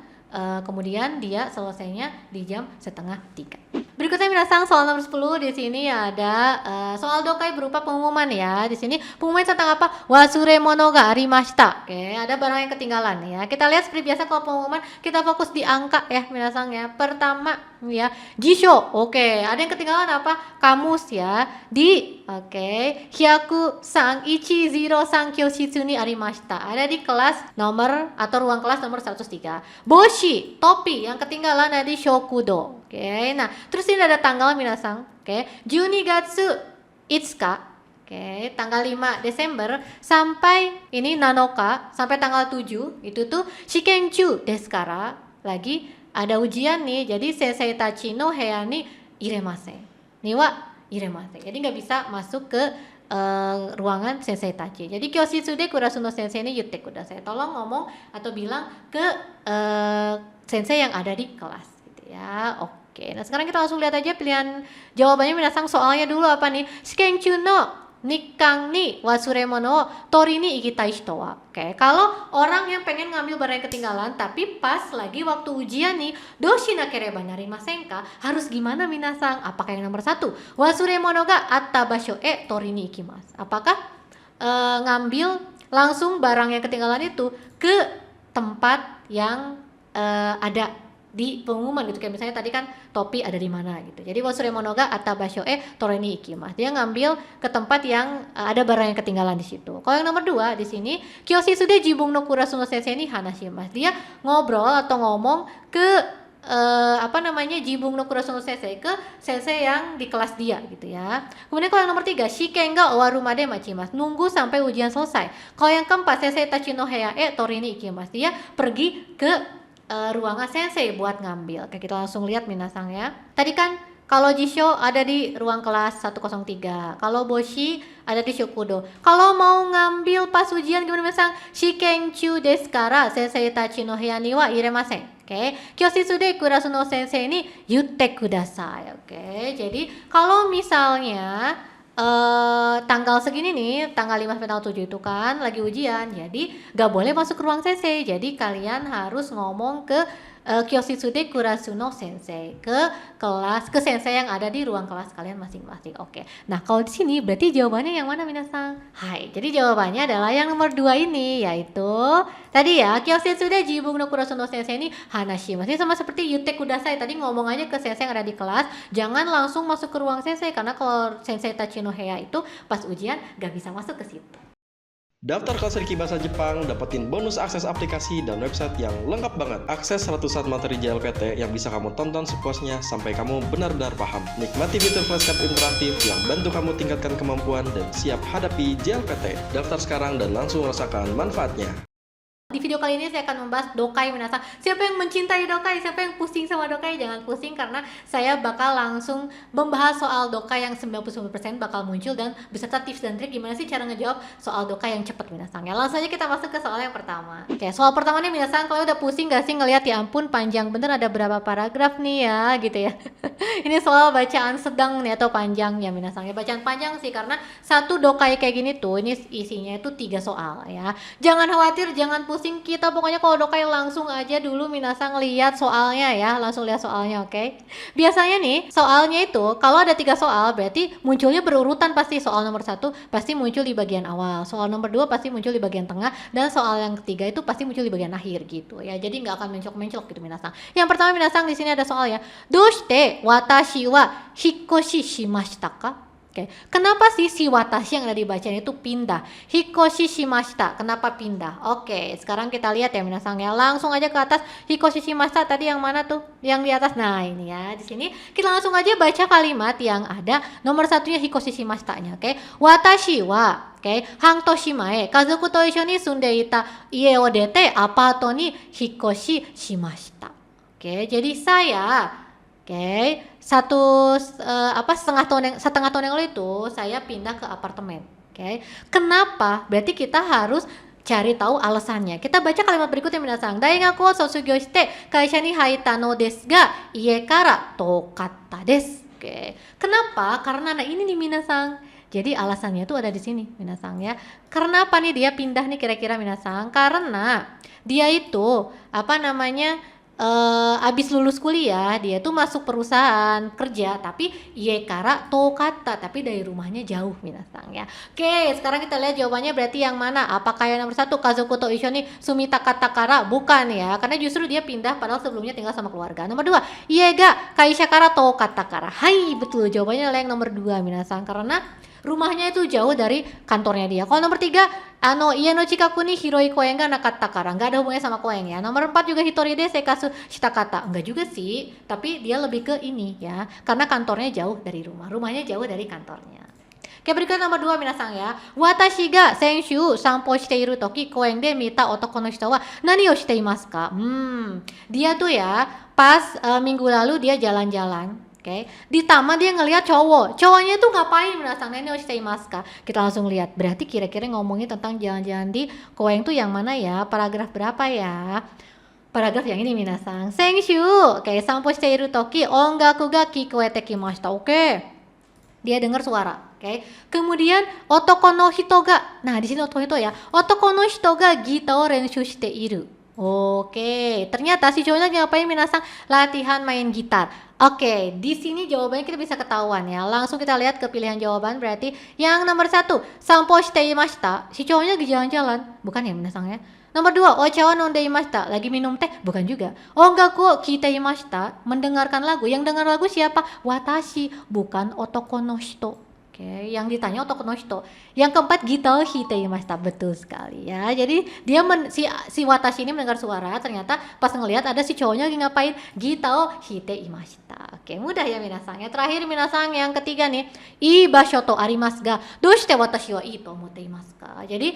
kemudian dia selesainya di jam setengah 3. Berikutnya minasang soal nomor 10. Di sini ada soal dokai berupa pengumuman ya. Di sini pengumuman tentang apa? Wasuremono ga arimashita. Oke, ada barang yang ketinggalan ya. Kita lihat seperti biasa kalau pengumuman kita fokus di angka ya minasang ya. Pertama ya, jisho. Oke, ada yang ketinggalan apa? Kamus ya. Di Hyaku Sang Ichizero-san Kyoshitsu ni arimashita. Ada di kelas nomor atau ruang kelas nomor 103. Boshi, topi yang ketinggalan ada di Shokudo. Oke, nah terus ini ada tanggal minasang. Oke, 12 gatsu itsuka. Oke, tanggal 5 Desember sampai ini nanoka sampai tanggal 7 itu tuh shikenchu desu kara. Lagi ada ujian nih, jadi sensei tachi no heya ni iremasen. Ni wa iremasen. Jadi nggak bisa masuk ke ruangan sensei tachi. Jadi kyoshitsu de kurasu no sensei ni yutte kudasai. Tolong ngomong atau bilang ke sensei yang ada di kelas gitu ya. Oke, nah sekarang kita langsung lihat aja pilihan jawabannya minasang. Soalnya dulu apa nih? Shikenchu no Nikang ni wasuremono tori ni ikitai hito wa. Oke, kalau orang yang pengen ngambil barang yang ketinggalan tapi pas lagi waktu ujian nih, doshi nakereba narimasen ka, harus gimana minasang? Apakah yang nomor 1? Wasuremono ga atta basho tori ni ikimasu. Apakah ngambil langsung barang yang ketinggalan itu ke tempat yang ada di pengumuman gitu, kayak misalnya tadi kan topi ada di mana gitu. Jadi wasuremono ga atta basho tori ni ikimasu. Dia ngambil ke tempat yang ada barang yang ketinggalan di situ. Kalau yang nomor 2 di sini kyoshitsu de jibung no kurasu no sensei ni hanashimasu. Dia ngobrol atau ngomong ke jibung no kurasu no sensei, ke sensei yang di kelas dia gitu ya. Kemudian kalau yang nomor 3 shiken ga owaru made machimasu. Nunggu sampai ujian selesai. Kalau yang keempat sensei tachi no heya tori ni ikimasu. Dia pergi ke ruangan sensei buat ngambil. Oke, kita langsung lihat minasang ya. Tadi kan kalau jisho ada di ruang kelas 103. Kalau boshi ada di shokudo. Kalau mau ngambil pas ujian gimana minasang? Shikenchu desu kara sensei tachi no heya ni wa iremasen. Oke, kyoshitsu de kurasu no sensei ni yutte kudasai. Oke, jadi kalau misalnya tanggal segini nih, tanggal 5 sampai tanggal 7 itu kan lagi ujian, jadi gak boleh masuk ke ruang sensei. Jadi kalian harus ngomong ke kyoshitsu de kurasu no sensei, ke kelas, ke sensei yang ada di ruang kelas kalian masing-masing. Oke, nah kalau di sini berarti jawabannya yang mana minasang? Hai, jadi jawabannya adalah yang nomor 2 ini, yaitu tadi ya, kyoshitsu de jibung no kurasu no sensei ni hanashimasu. Ini sama seperti yutte kudasai, tadi ngomong aja ke sensei yang ada di kelas, jangan langsung masuk ke ruang sensei, karena kalau sensei tachi no heya itu pas ujian gak bisa masuk ke situ. Daftar kelas Riki Bahasa Jepang, dapetin bonus akses aplikasi dan website yang lengkap banget. Akses ratusan materi JLPT yang bisa kamu tonton sepuasnya sampai kamu benar-benar paham. Nikmati fitur flashcard interaktif yang bantu kamu tingkatkan kemampuan dan siap hadapi JLPT. Daftar sekarang dan langsung rasakan manfaatnya. Di video video kali ini saya akan membahas dokai minasang. Siapa yang mencintai dokai, siapa yang pusing sama dokai, jangan pusing karena saya bakal langsung membahas soal dokai yang 99% bakal muncul dan beserta tips dan trik gimana sih cara ngejawab soal dokai yang cepat minasang. Ya, langsung aja kita masuk ke soal yang pertama. Oke, soal pertama nih minasang, kalau udah pusing gak sih ngelihat ya ampun panjang bener ada berapa paragraf nih ya gitu ya. Ini soal bacaan sedang nih atau panjang ya minasang. Ya bacaan panjang sih karena satu dokai kayak gini tuh ini isinya itu 3 soal ya. Jangan khawatir, jangan pusing, kita pokoknya kalau dokai langsung aja dulu minasang lihat soalnya ya, langsung lihat soalnya, oke? Biasanya nih soalnya itu kalau ada 3 soal berarti munculnya berurutan, pasti soal nomor 1 pasti muncul di bagian awal, soal nomor 2 pasti muncul di bagian tengah, dan soal yang ketiga itu pasti muncul di bagian akhir gitu ya. Jadi nggak akan mencok-mencok gitu minasang. Yang pertama minasang di sini ada soal ya. Doshite watashi wa hikkoshi shimashita ka? Oke, kenapa sih si watashi yang ada di bacaan itu pindah? Hikoshi shimashita, kenapa pindah? Oke, sekarang kita lihat ya minasang ya. Langsung aja ke atas. Hikoshi shimashita tadi yang mana tuh? Yang di atas. Nah, ini ya. Di sini kita langsung aja baca kalimat yang ada nomor satunya hikoshi shimashita-nya, oke? Watashi wa, oke, hantoshi mae kazoku to issho ni sunde ita ie o dete apato ni hikoshi shimashita. Oke, jadi saya setengah tahun yang lalu itu saya pindah ke apartemen. Kenapa? Berarti kita harus cari tahu alasannya. Kita baca kalimat berikutnya minasang. Daigaku o sotsugyo shite kaisha ni haita no desu ga ie kara tokatta desu. Kenapa? Karena ini nih minasang. Jadi alasannya tuh ada di sini minasang ya. Kenapa nih dia pindah nih kira-kira minasang? Karena dia itu abis lulus kuliah dia tuh masuk perusahaan kerja tapi iekara tokata, tapi dari rumahnya jauh minasang ya. Oke, sekarang kita lihat jawabannya berarti yang mana? Apakah yang nomor 1 kazoku to issho ni sumita katakara? Bukan ya, karena justru dia pindah padahal sebelumnya tinggal sama keluarga. Nomor 2 iega kaisha kara tokata kara. Hai, betul, jawabannya adalah yang nomor 2 minasang, karena rumahnya itu jauh dari kantornya dia. Kalau nomor 3 ie no chikaku ni hiroi koen ga nakatta kara, enggak ada hubungannya sama koen ya. Nomor 4 juga hitori de seikasu shitakata, enggak juga sih, tapi dia lebih ke ini ya, karena kantornya jauh dari rumahnya jauh dari kantornya. Oke, berikut nomor 2 minasang ya. Watashi ga senshu sanpo shite iru toki koen de mita otoko no hito wa nani o shite imasu ka? Dia tuh ya pas minggu lalu dia jalan-jalan. Di taman dia ngelihat cowoknya tuh ngapain minasang? Nani o shite imasu ka? Kita langsung lihat, berarti kira-kira ngomongin tentang jalan-jalan di koen tuh yang mana ya? Paragraf berapa ya? Paragraf yang ini minasang. Senshu, sanpo shite iru toki ongaku ga kikoete kimashita. Dia dengar suara. Kemudian otoko no hito ga, nah di sini otoko hito ya. Otoko no hito ga gita o renshu shite iru. Ternyata si cowoknya ngapain minasang? Latihan main gitar. Di sini jawabannya kita bisa ketahuan ya. Langsung kita lihat ke pilihan jawaban, berarti yang nomor 1 sanpo shite imashita, si cowoknya lagi jalan-jalan, bukan ya minasang ya. Nomor 2 ocha wa nonde imashita, lagi minum teh, bukan juga. Ongaku o kite imashita, mendengarkan lagu. Yang dengar lagu siapa? Watashi, bukan otoko no hito. Yang ditanya otoko no hito. Yang keempat gita o hite imashita, betul sekali ya. Jadi dia si Watashi ini mendengar suara, ternyata pas ngelihat ada si cowoknya lagi ngapain? Gita o hite imashita. Mudah ya minasang ya. Terakhir minasang yang ketiga nih, ii basho to arimasu ga doshite watashi wa ii to omotte imasu ka? Jadi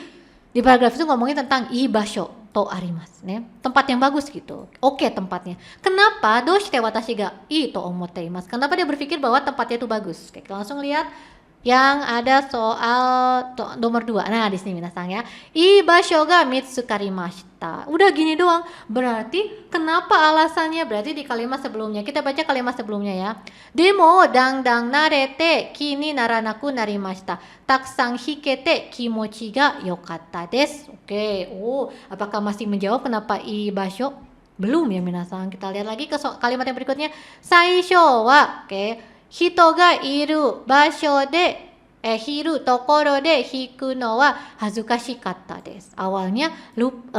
di paragraf itu ngomongin tentang ii basho to arimasu nih, tempat yang bagus gitu. Tempatnya. Kenapa doshite watashi ga ii to omotte imasu? Kenapa dia berpikir bahwa tempatnya itu bagus? Kita langsung lihat yang ada soal nomor 2. Nah, di sini minasang ya. Ii basho ga mitsukarimashita. Udah gini doang. Berarti kenapa alasannya? Berarti di kalimat sebelumnya. Kita baca kalimat sebelumnya ya. Demo dangdang narete kini naranaku narimashita. Takusang hikete kimochi ga yokatta desu. Apakah masih menjawab kenapa ii basho? Belum ya minasang. Kita lihat lagi ke kalimat yang berikutnya. Saisho wa, hito ga iru basho de hiru tokoro de hiku no wa hazukashikatta desu. Awalnya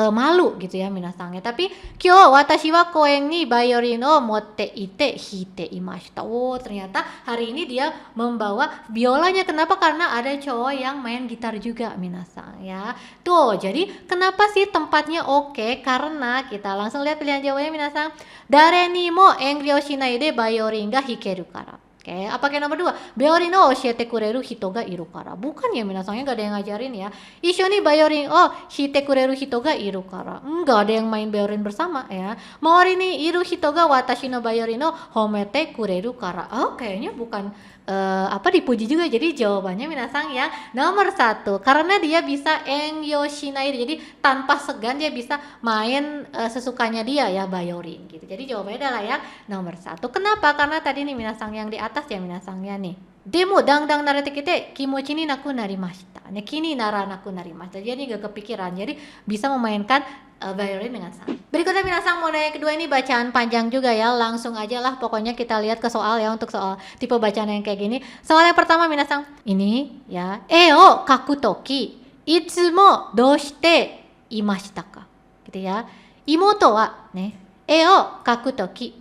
malu gitu ya minasang ya. Tapi kyo watashi wa koen ni baiorin o motte ite hite imashita. Ternyata hari ini dia membawa biolanya. Kenapa? Karena ada cowok yang main gitar juga minasang ya. Jadi kenapa sih tempatnya oke? Karena kita langsung lihat pilihan jawabannya minasang. Dare ni mo enryo shinai de baiorin ga hikeru kara. Oke, apakah yang nomor 2? Biorin o oshiete kureru hito ga iru kara. Bukan ya minasangnya, nggak ada yang ngajarin ya. Isho ni biorin o hite kureru hito ga iru kara. Nggak ada yang main biorin bersama ya. Mawari ni iru hito ga watashi no biorin o homete kureru kara. Oh, kayaknya bukan dipuji juga. Jadi jawabannya minasang yang nomor 1, karena dia bisa engyo shinai, jadi tanpa segan dia bisa main sesukanya dia ya, biorin gitu. Jadi jawabannya adalah yang nomor 1. Kenapa? Karena tadi nih minasang yang di atas ya minasangnya nih. Demo dang narete kite kimochi ni naku narimashita. Kini naranaku narimashita. Jadi gak kepikiran. Jadi bisa memainkan violin dengan sangat. Berikutnya minasang mode yang kedua ini bacaan panjang juga ya. Langsung aja lah pokoknya kita lihat ke soal ya, untuk soal tipe bacaan yang kayak gini. Soal yang pertama minasang ini ya. O kaku toki itsumo doshite imashita ka. Gitu ya. Imoto wa ne. O kaku toki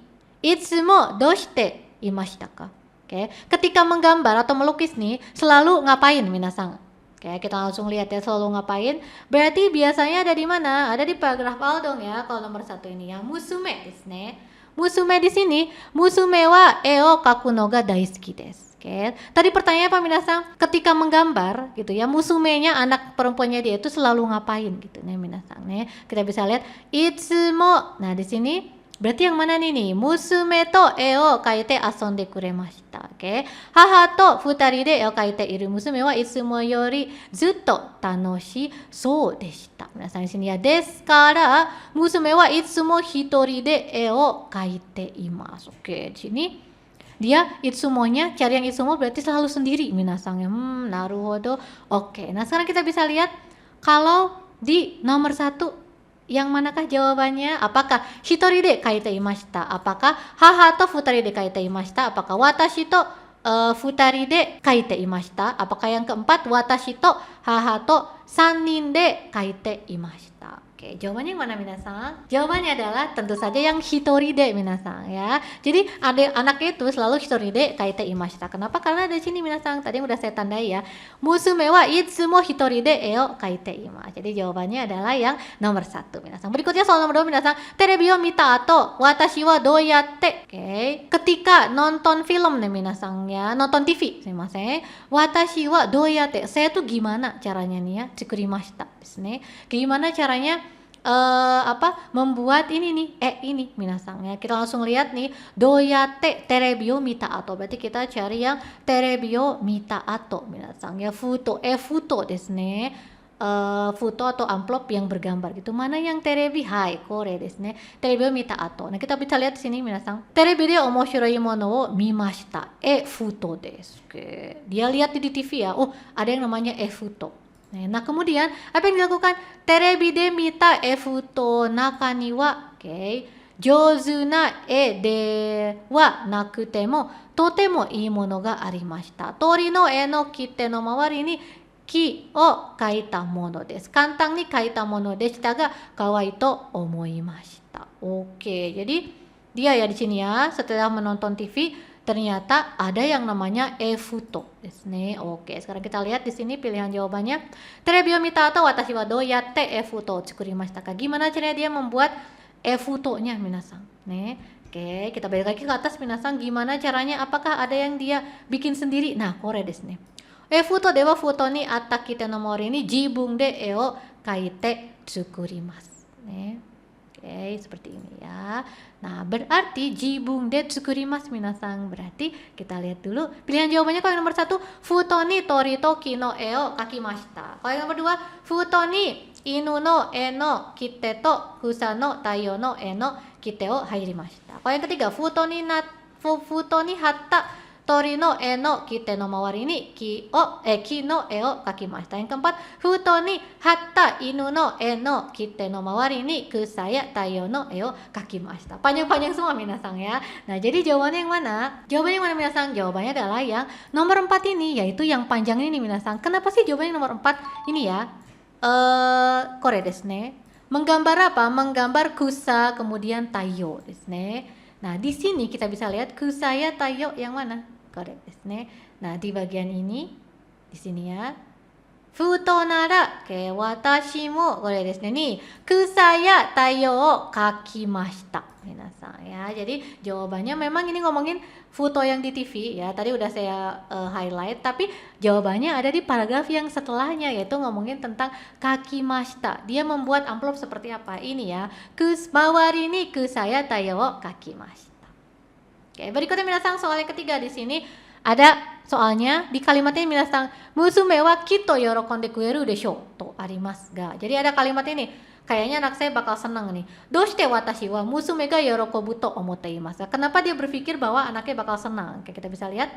itsumo doshite imashita ka. Oke, ketika menggambar atau melukis nih selalu ngapain minasang? Oke, kita langsung lihat ya, selalu ngapain. Berarti biasanya ada di mana? Ada di paragraf awal dong ya. Kalau nomor 1 ini ya, musume desu ne. Musume di sini, musume wa o kaku no ga daisuki desu. Oke. Tadi pertanyaannya apa minasang? Ketika menggambar gitu ya, musumenya anak perempuannya dia itu selalu ngapain gitu nih minasang nih. Kita bisa lihat itsumo. Nah, di sini berarti yang mana nih? Musume to e o kaite asonde kuremashita. Oke. Haha to futari de e o kaite iru musume wa itsumo yori zutto tanoshi sou deshita. Minasan di sini ya, desu kara musume wa itsumo hitori de e o kaite imasu. Oke, di sini dia itsumonya, cari yang itsumo berarti selalu sendiri minasangnya. Naruhodo. Oke. Nah, sekarang kita bisa lihat kalau di nomor 1 yang manakah jawabannya? Apakah hitori de kaite imashita? Apakah haha to futari de kaite imashita? Apakah watashi to futari de kaite imashita? Apakah yang keempat watashi to haha to sannin de kaite imashita? Oke, jawabannya yang mana minasang? Jawabannya adalah tentu saja yang hitori de minasang ya. Jadi anaknya itu selalu hitori de kaite imashita. Kenapa? Karena di sini minasang tadi udah saya tandai ya. Musume wa itsumo hitori de e o kaite imashita. Jadi jawabannya adalah yang nomor 1 minasang. Berikutnya soal nomor 2 minasang. Terebi o mita ato watashi wa doyatte. Oke, ketika nonton film nih minasang ya, nonton TV, sumimasen. Watashi wa doyatte. Saya tuh gimana caranya nih ya? Tsukurimashita desu ne. Gimana caranya membuat ini nih ini minasang ya. Kita langsung lihat nih, doyate terebi o mita ato, berarti kita cari yang terebi o mita ato minasang ya. Futo desu ne. Foto atau amplop yang bergambar gitu. Mana yang terebi? Hai, kore desu ne. Terebi o mita ato. Nah, kita bisa lihat di sini minasang. Terebi de omoshiroi mono o mimashita. Futo desu. Oke. Dia lihat di TV ya. Oh, ada yang namanya futo. Nah, kemudian apa yang dilakukan? Terebi de mita futo naka ni wa, jouzu na de wa nakute mo totemo ii mono ga arimashita. Tori no no kite no mawari ni ki o kaita mono desu. Kantang ni kaita mono deshita ga kawai to omoimashita. Oke, jadi dia ya di sini ya, setelah menonton TV ternyata ada yang namanya futo desu ne. Oke, sekarang kita lihat di sini pilihan jawabannya. Terebi o mita ato watashi wa doyatte futo o tsukurimashita ka. Gimana caranya dia membuat futonya minasang? Ne. Oke, kita balik lagi ke atas minasang. Gimana caranya? Apakah ada yang dia bikin sendiri? Nah, kore desu ne. Futo de wa futo ni atta kite no mori ni jibun de o kaite tsukurimasu. Ne. Oke, seperti ini ya. Nah, berarti jibun de tsukurimasu minasang. Berarti kita lihat dulu pilihan jawabannya. Kalau yang nomor 1, futo ni tori to ki no e o kakimashita. Kalau yang nomor 2, futo ni inu no e no kite to kusa no taiyo no e no kite o hairimashita. Kalau yang ketiga, futo ni hatta tori no e no kite no mawari ni ki no e o kakimashita. Yang keempat, futo ni hatta inu no e no kite no mawari ni kusaya taiyo no e o kakimashita. Panjang-panjang semua minasang ya. Nah, jadi jawabannya yang mana? Jawabannya yang mana minasang? Jawabannya adalah yang nomor 4 ini, yaitu yang panjang ini minasang. Kenapa sih jawabannya nomor 4 ini ya? Kore desu ne. Menggambar apa? Menggambar kusa kemudian taiyo desu ne. Nah, di sini kita bisa lihat kusaya taiyo yang mana? Kore desu ne. Nah, di bagian ini di sini ya. Futo nara ke watashi mo kore desu ne ni kusa ya taiyo o kakimashita. Minasan ya. Jadi jawabannya memang ini ngomongin foto yang di TV ya. Tadi udah saya highlight tapi jawabannya ada di paragraf yang setelahnya yaitu ngomongin tentang kakimashita. Dia membuat amplop seperti apa? Ini ya. Mawari ni kusaya taiyo o kakimashita. Oke, berikutnya minasan soal yang ketiga di sini ada soalnya di kalimatnya minasan musume wa kitto yorokonde kueru desho to arimasu ga. Jadi ada kalimat ini, kayaknya anak saya bakal senang nih. Doshite watashi wa musume ga yorokobu to omotte imasu. Kenapa dia berpikir bahwa anaknya bakal senang? Oke, kita bisa lihat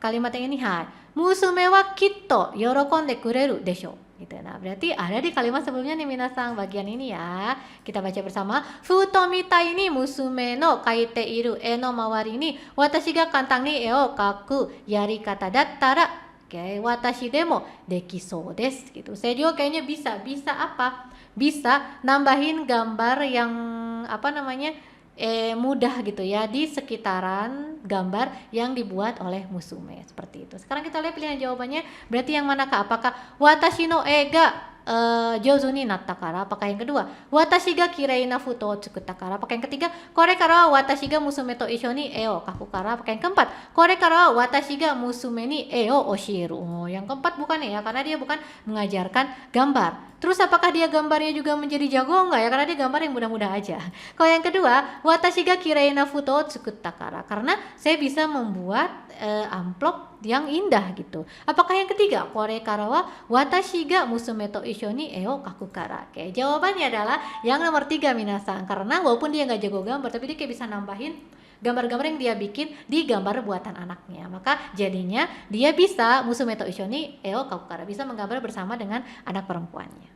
kalimat yang ini, hai. Musume wa kitto yorokonde kureru desho. Gitu. Nah, berarti ada di kalimat sebelumnya nih minasan bagian ini ya. Kita baca bersama. Futo mitai ni musume no kaite iru e no mawari ni watashi ga kantang ni e o kaku yarikata dattara watashi demo dekisou desu gitu. Saya juga kayaknya bisa apa? Bisa nambahin gambar yang apa namanya? Mudah gitu ya di sekitaran gambar yang dibuat oleh musume seperti itu. Sekarang kita lihat pilihan jawabannya berarti yang manakah? Apakah watashi no e ga jouzu ni natta kara? Apakah yang kedua? Watashi ga kirei na futo o tsukutta kara? Apakah yang ketiga? Kore kara wa watashi ga musume to isho ni e o kaku kara? Apakah yang keempat? Kore kara wa watashi ga musume ni e o oshieru? Oh, yang keempat bukan ya karena dia bukan mengajarkan gambar. Terus apakah dia gambarnya juga menjadi jago enggak ya? Karena dia gambar yang mudah-mudah aja. Kalau yang kedua, watashi ga kirei na futo o tsukutta kara. Karena saya bisa membuat amplop yang indah gitu. Apakah yang ketiga? Kore kara wa watashi ga musume to isho ni e o kaku kara. Oke, jawabannya adalah yang nomor 3 minasan. Karena walaupun dia nggak jago gambar, tapi dia kayak bisa nambahin gambar-gambar yang dia bikin di gambar buatan anaknya. Maka jadinya dia bisa musume to isho ni e o kaku kara, bisa menggambar bersama dengan anak perempuannya.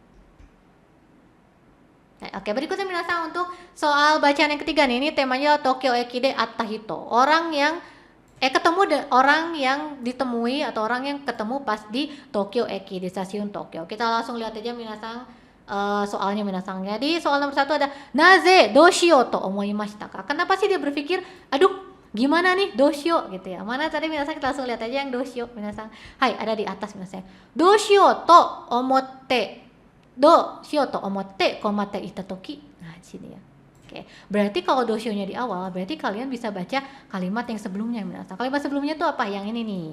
Oke, berikutnya minasan untuk soal bacaan yang ketiga nih. Ini temanya Tokyo Eki de Atta Hito. Orang yang orang yang ditemui atau orang yang ketemu pas di Tokyo Eki di stasiun Tokyo. Kita langsung lihat aja minasan soalnya minasan. Jadi soal nomor 1 ada naze doshio to omoimashita ka. Kenapa sih dia berpikir, aduh gimana nih doshio gitu ya. Mana tadi minasan, kita langsung lihat aja yang doshio minasan. Hai, ada di atas minasan. Doshio to omotte doshio to omotte komatte ita toki. Nah, di sini ya. Oke, berarti kalau doshio-nya di awal, berarti kalian bisa baca kalimat yang sebelumnya minasan. Kalimat sebelumnya tuh apa? Yang ini nih.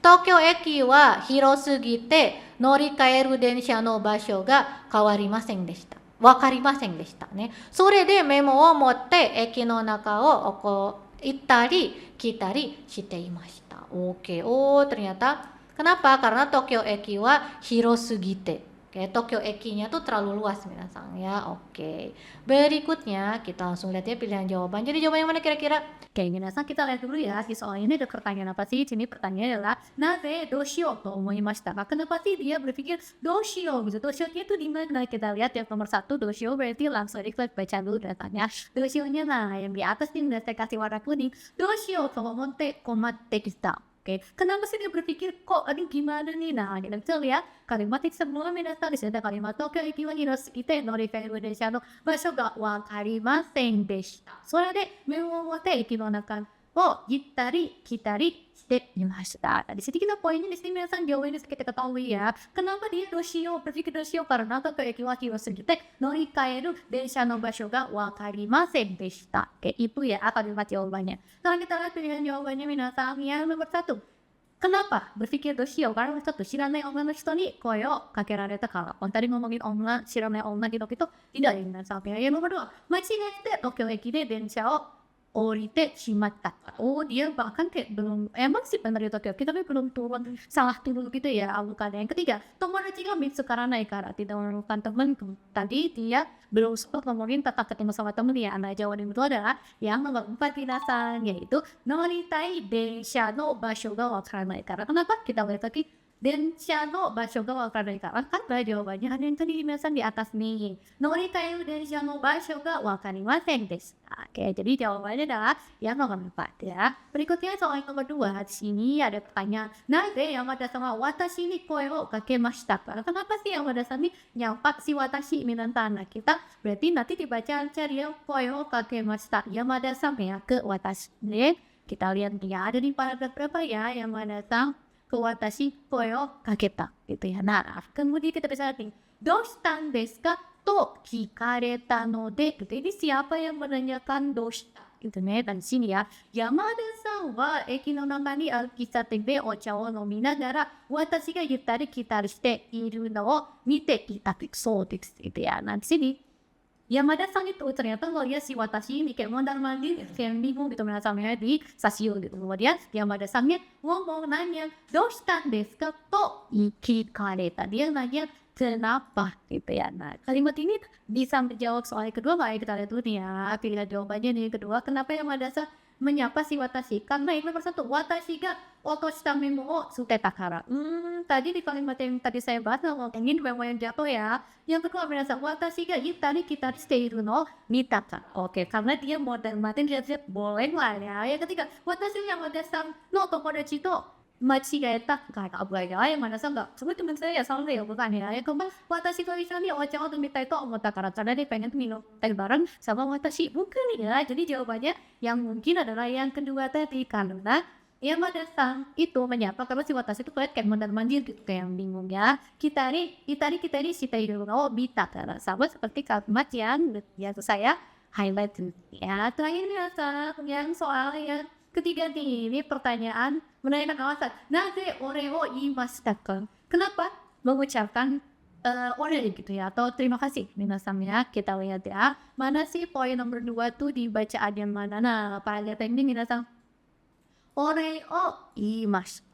Tokyo Eki wa hirosugite norikaeru densha no basho ga kawarimasen deshita. Wakarimasen deshita ne. Sore de memo o motte eki no naka o ittari kitari shite imashita. Oke. Oh, ternyata kenapa? Karena Tokyo Eki wa hirosugite. Oke, Tokyo Eki-nya tuh terlalu luas minasan ya. Oke. Berikutnya kita langsung lihat ya pilihan jawaban. Jadi jawaban yang mana kira-kira? Oke, minasan kita lihat dulu ya. Di soal ini ada pertanyaan apa sih? Sini pertanyaannya adalah naze doshio to omoimashita. Kenapa sih dia berpikir doshio gitu? Doshio-nya itu di mana? Kita lihat yang nomor 1 doshio berarti langsung diklik baca dulu datanya. Doshio-nya nah yang di atas ini udah saya kasih warna kuning. Doshio to omotte komatte kita. Oke, kenapa sih dia berpikir kok aduh gimana nih? Nah, kita bisa lihat kalimat yang sebelumnya minasan di sini ada kalimat Tokyo Eki wa hirosugite norikaeru densha no basho ga wakarimasen deshita. Sore de memo o motte eki no naka o ittari kitari shite imashita. Nah, di sini kita poinnya di sini minasan jawabannya kita ketahui ya. Kenapa dia doshio berpikir doshio? Karena Tokyo Eki wa hirosugite norikaeru densha no basho ga wakarimasen deshita. Oke, itu ya kalimat jawabannya. Sekarang kita lihat pilihan jawabannya minasan yang nomor 1. Kenapa berpikir doshio? Karena satu, shiranai onna no hito ni koe o kakerareta kara. Kalau tadi ngomongin onna, shiranai onna gitu tidak ya minasan. Yang nomor 2, machigaete Tokyo Eki de densha o orite shimatta. Oh, dia bahkan kayak belum, emang sih benar di Tokyo kita tapi belum turun, salah turun gitu ya alukannya. Yang ketiga, tomodachi ga mitsukaranai naik kara, tidak menemukan teman. Tadi dia belum sempat ngomongin tentang ketemu sama temen ya. Nah, jawaban itu adalah yang nomor 4 minasan, yaitu noritai densha no basho ga wakaranai kara. Kenapa? Kita lihat lagi densha no basho ga wakaranai kara. Kan jawabannya ada yang tadi minasan di atas nih. Norikaeru densha no basho ga wakarimasen desu. Oke, jadi jawabannya adalah yang nomor 4 ya. Berikutnya soal yang nomor 2. Di sini ada pertanyaan, naze Yamada sama watashi ni koe o kakemashita. Kenapa sih Yamada sama nyapa si watashi minasan? Nah, kita berarti nanti dibaca cari ya koe o kakemashita. Yamada sama ya ke watashi. Kita lihat dia ada di paragraf berapa ya Yamada sama ke watashi koe o kaketa gitu ya. Nah, kemudian kita bisa lihat nih, doushitan desu ka to kikareta node gitu. Ini siapa yang menanyakan doshita gitu nih. Dan di sini ya, Yamada-san wa eki no naka ni aru kissaten de ocha o nominagara watashi ga yuttari kitari shite iru no o mite ita sou desu gitu ya. Nah, di sini Yamada-san itu ternyata ngeliat si Watashi ini kayak mondar-mandir, kayak bingung gitu menasanya di stasiun gitu. Kemudian Yamada-sannya ngomong nanya, "Doushitan desu ka?" to ikikareta. Dia nanya kenapa gitu ya. Nah, kalimat ini bisa menjawab soal yang kedua nggak ya? Kita lihat dulu nih ya. Pilihan jawabannya nih yang kedua. Kenapa Yamada-san menyapa si Watashi? Karena ini nomor satu, Watashi ga otoshita memo o tsuteta kara. Tadi di kalimat yang tadi saya bahas ngomongin memo yang jatuh ya. Yang kedua merasa watashi ga yutari kitari shiteiru no mita ka. Oke, karena dia modern lihat-lihat boleh lah ya. Yang ketiga, watashi Yamada-san no tomodachi to machigaeta kara. Yamada-san nggak, sebenarnya teman saya ya salah ya, bukan ya. Yang keempat, watashi to isshoni ocha o nomitai to omotta kara. Karena dia pengen minum teh bareng sama watashi. Bukan ya. Jadi jawabannya yang mungkin adalah yang kedua tadi, karena Yamada-san itu menyapa karena si Watashi itu kayak mondar-mandir gitu, kayak yang bingung ya. Itari shiteiru no mita kara. Sama seperti kalimat yang biasa saya highlight ya. Terakhir nih yang soal yang ketiga nih, ini pertanyaan menanyakan alasan. Naze ore o iimashita ka? Kenapa mengucapkan ore gitu ya, atau terima kasih minasan ya. Kita lihat ya, mana sih poin nomor 2 tuh di bacaan yang mana? Nah, pada lihat ini minasan, ore o iimasu.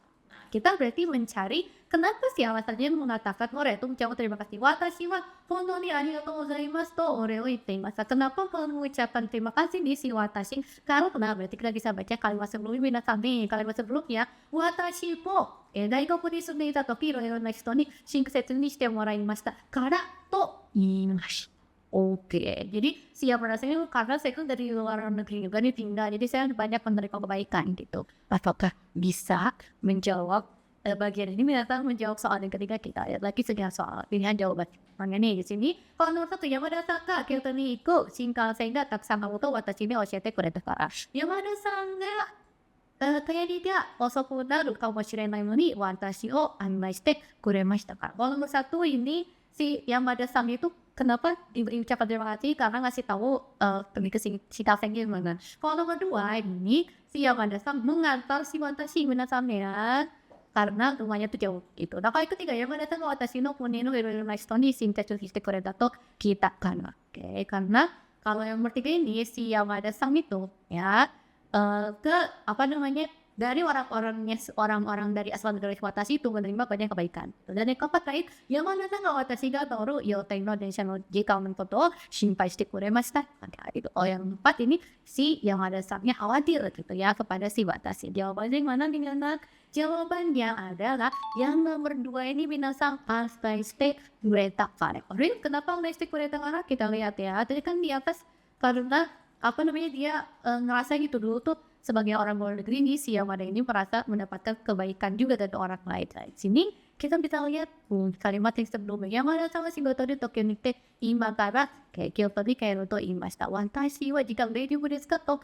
Kita berarti mencari kenapa sih alasannya mengatakan ore itu mengucapkan terima kasih. Watashi wa hontou ni arigatou gozaimasu to ore o itteimasu. Kenapa mengucapkan terima kasih di si watashi? Karena berarti kita bisa baca kalimat sebelumnya minasan nih. Kalimat sebelumnya, watashi mo daigoku ni sunde ita toki iro na hito ni shinkusetsu ni shite moraimashita kara to iimasu. Oke, jadi siap rasanya karena saya kan dari luar negeri juga nih tinggal, jadi saya banyak menerima kebaikan gitu. Apakah bisa menjawab bagian ini? Ternyata menjawab soal yang ketiga. Kita lihat lagi sekian soal pilihan jawaban. Makanya nih di sini, kalau nomor 1 Yamada-san ga Kyoto ni iku shinkansen ga takusan kamu to watashi ni oshiete kureta kara. Yamada-san ga帰りが遅くなるかもしれないのにwatashi o annai shite kuremashita kara. Kalau nomor 1 ini si Yamada-san itu kenapa diberi ucapan terima kasih? Karena ngasih tahu pergi ke Shinkansen gimana. Kalau nomor 2 ini si Yamada-san mengantar si Watashi minasan ya, karena rumahnya tuh jauh gitu. Nah, kalau ketiga Yamada-san ga watashi no kune no iro na hito ni shintetsu shite kureta to kita kana. Oke, karena kalau yang nomor 3 ini si Yamada-san itu ya ke apa namanya, dari orang-orang dari asal negara Watashi itu menerima banyak kebaikan. Dan yang keempat terakhir, Yamada-san ga watashi ga toru youtei no densha no jikan no koto o shinpai shite kuremashita. Itu. Oh, yang keempat ini si Yamada-san-nya khawatir gitu ya kepada si Watashi. Jawabannya yang mana nih anak? Jawabannya adalah yang nomor 2 ini minasan astai shite kureta kara. Kenapa astai shite kureta kara? Kita lihat ya. Tadi kan di atas karena apa namanya, dia ngerasa gitu dulu tuh sebagai orang luar negeri nih si Yamada ini merasa mendapatkan kebaikan juga dari orang lain. Nah, di sini kita bisa lihat kalimat yang sebelumnya, Yamada-san wa shigoto de Tokyo ni te ima kara Kyoto ni kairu to iimashita. Watashi wa jika daijoubu desu ka to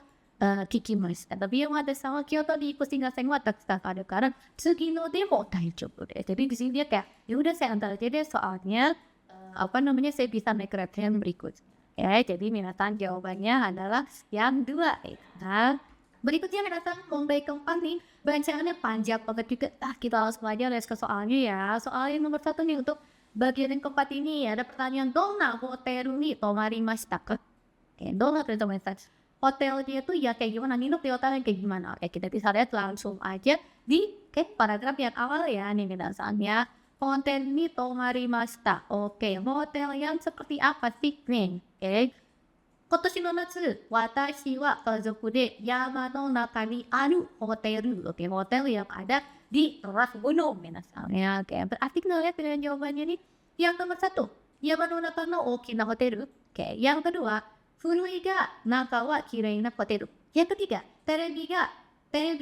kikimashita. Tapi Yamada-san wa Kyoto ni iku shinkansen wa takusan aru kara tsugi no de mo daijoubu desu. Jadi di sini dia kayak ya udah saya antar aja deh, soalnya apa namanya, saya bisa naik kereta yang berikut. Ya, jadi minasan jawabannya adalah yang 2. Nah, berikutnya minasan kondai keempat nih, bacaannya panjang banget juga. Kita langsung aja les ke soalnya ya. Soal yang nomor 1 nih, untuk bagian yang keempat ini ada pertanyaan, donna hoteru ni tomarimashita ka? Donna hotel dia tuh ya kayak gimana, nginep di hotel yang kayak gimana? Kita bisa lihat langsung aja di paragraf yang awal ya nih minasannya. Hotel ni tomarimashita. Oke, hotel yang seperti apa sih nih? Kotoshi no natsu, watashi wa kazoku de yama no naka ni aru hoteru. Oke, hotel yang ada di ras gunung minasannya. Oke, berarti kita lihat pilihan jawabannya nih. Yang nomor 1, yama no naka no okina hoteru. Oke, yang kedua, furui ga naka wa kirei na hoteru. Yang ketiga, terebi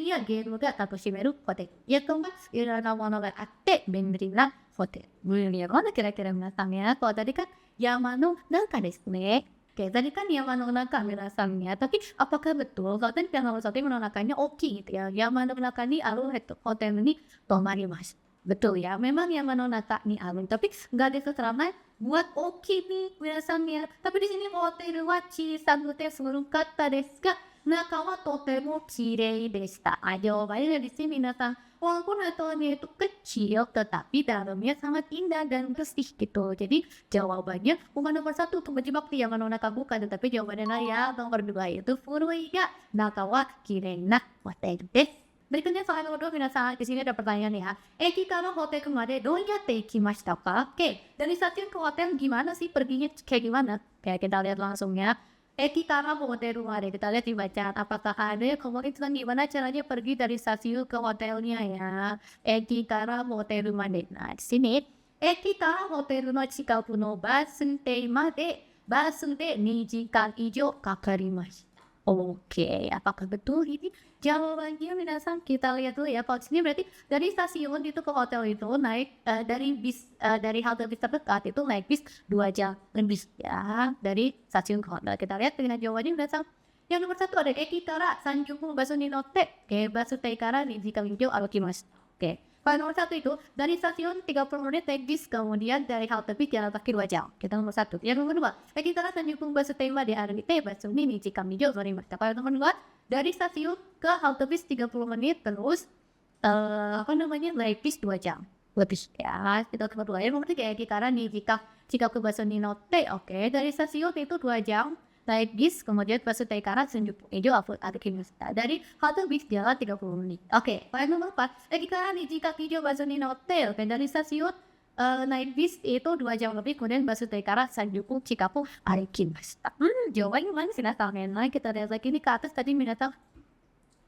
ya game ga takoshimeru hotel. Yang keempat, irona mono ga atte benri na hotel. Mana kira-kira minasan ya? Kalau tadi kan yama no naka desu ne. Oke, tadi kan Yamano Naka minasan-nya, tapi apakah betul kalau tadi pihak nomor satu yang menandakannya oki gitu ya, Yamano Naka ni aru hotel ni tomarimasu. Betul ya, memang Yamano Naka ni aru, tapi nggak ada keterangan buat oki nih minasan-nya. Tapi di sini hotel wa chisan te furukatta desu ga, naka wa totemo kirei deshita. Jawabannya di sini minasan. Walaupun hotelnya itu kecil, tetapi dalamnya sangat indah dan bersih gitu. Jadi jawabannya bukan nomor satu untuk menjebak di Yamano Naka bukan, tetapi jawabannya ya nomor dua itu Furui ga Naka wa kirei na hotel desu. Berikutnya soal nomor 2, minasan. Di sini ada pertanyaan ya. Eki karo hotel kemade doyatte ikimashita ka? Oke, dari stasiun ke hotel gimana sih perginya kayak gimana? Kayak kita lihat langsung ya. Eki karo hotel kemade, kita lihat di bacaan apakah ada ngomongin tentang gimana caranya pergi dari stasiun ke hotelnya ya. Eki karo hotel kemade. Nah, di sini Eki karo hotel no chikaku no basu te made basu de 2 jikan ijo kakarimasu. Oke, apakah betul ini? Jawabannya minasan kita lihat dulu ya. Kalau di sini berarti dari stasiun itu ke hotel itu naik dari bis dari halte bis terdekat itu naik bis 2 jam lebih ya dari stasiun ke hotel. Kita lihat dengan jawabannya minasan. Yang nomor 1 ada Eki kara Sanjuku basu ni notte. Oke, basu te kara 2 jikan ijo arukimasu. Oke. Pada nomor 1 itu, dari stasiun 30 menit naik bis, kemudian dari halte bis jalan kaki 2 jam. Kita nomor 1. Yang nomor 2, Eki kara Sanjuku basu tema de arite basu ni 2 jikan ijo arukimasu. Pada nomor 2, dari stasiun ke halte bis 30 menit, terus naik bis 2 jam. Lebih ya, kita nomor 2. Yang nomor 3, Eki kara ni jika ke basu ni notte. Oke, dari stasiun itu 2 jam. Naik bis, kemudian basu Taikara Shinjuku Ijo Arukimasu. Dari halte bis jalan 30 menit. Oke, poin nomor 4. Eki kara jika Ijo basu ni notte. Oke, dari stasiun naik bis itu 2 jam lebih, kemudian basu Taikara Shinjuku Chikaku Arukimasu. Jawabannya mana sih minasan? Nah, kita lihat lagi ini ke atas tadi minasan.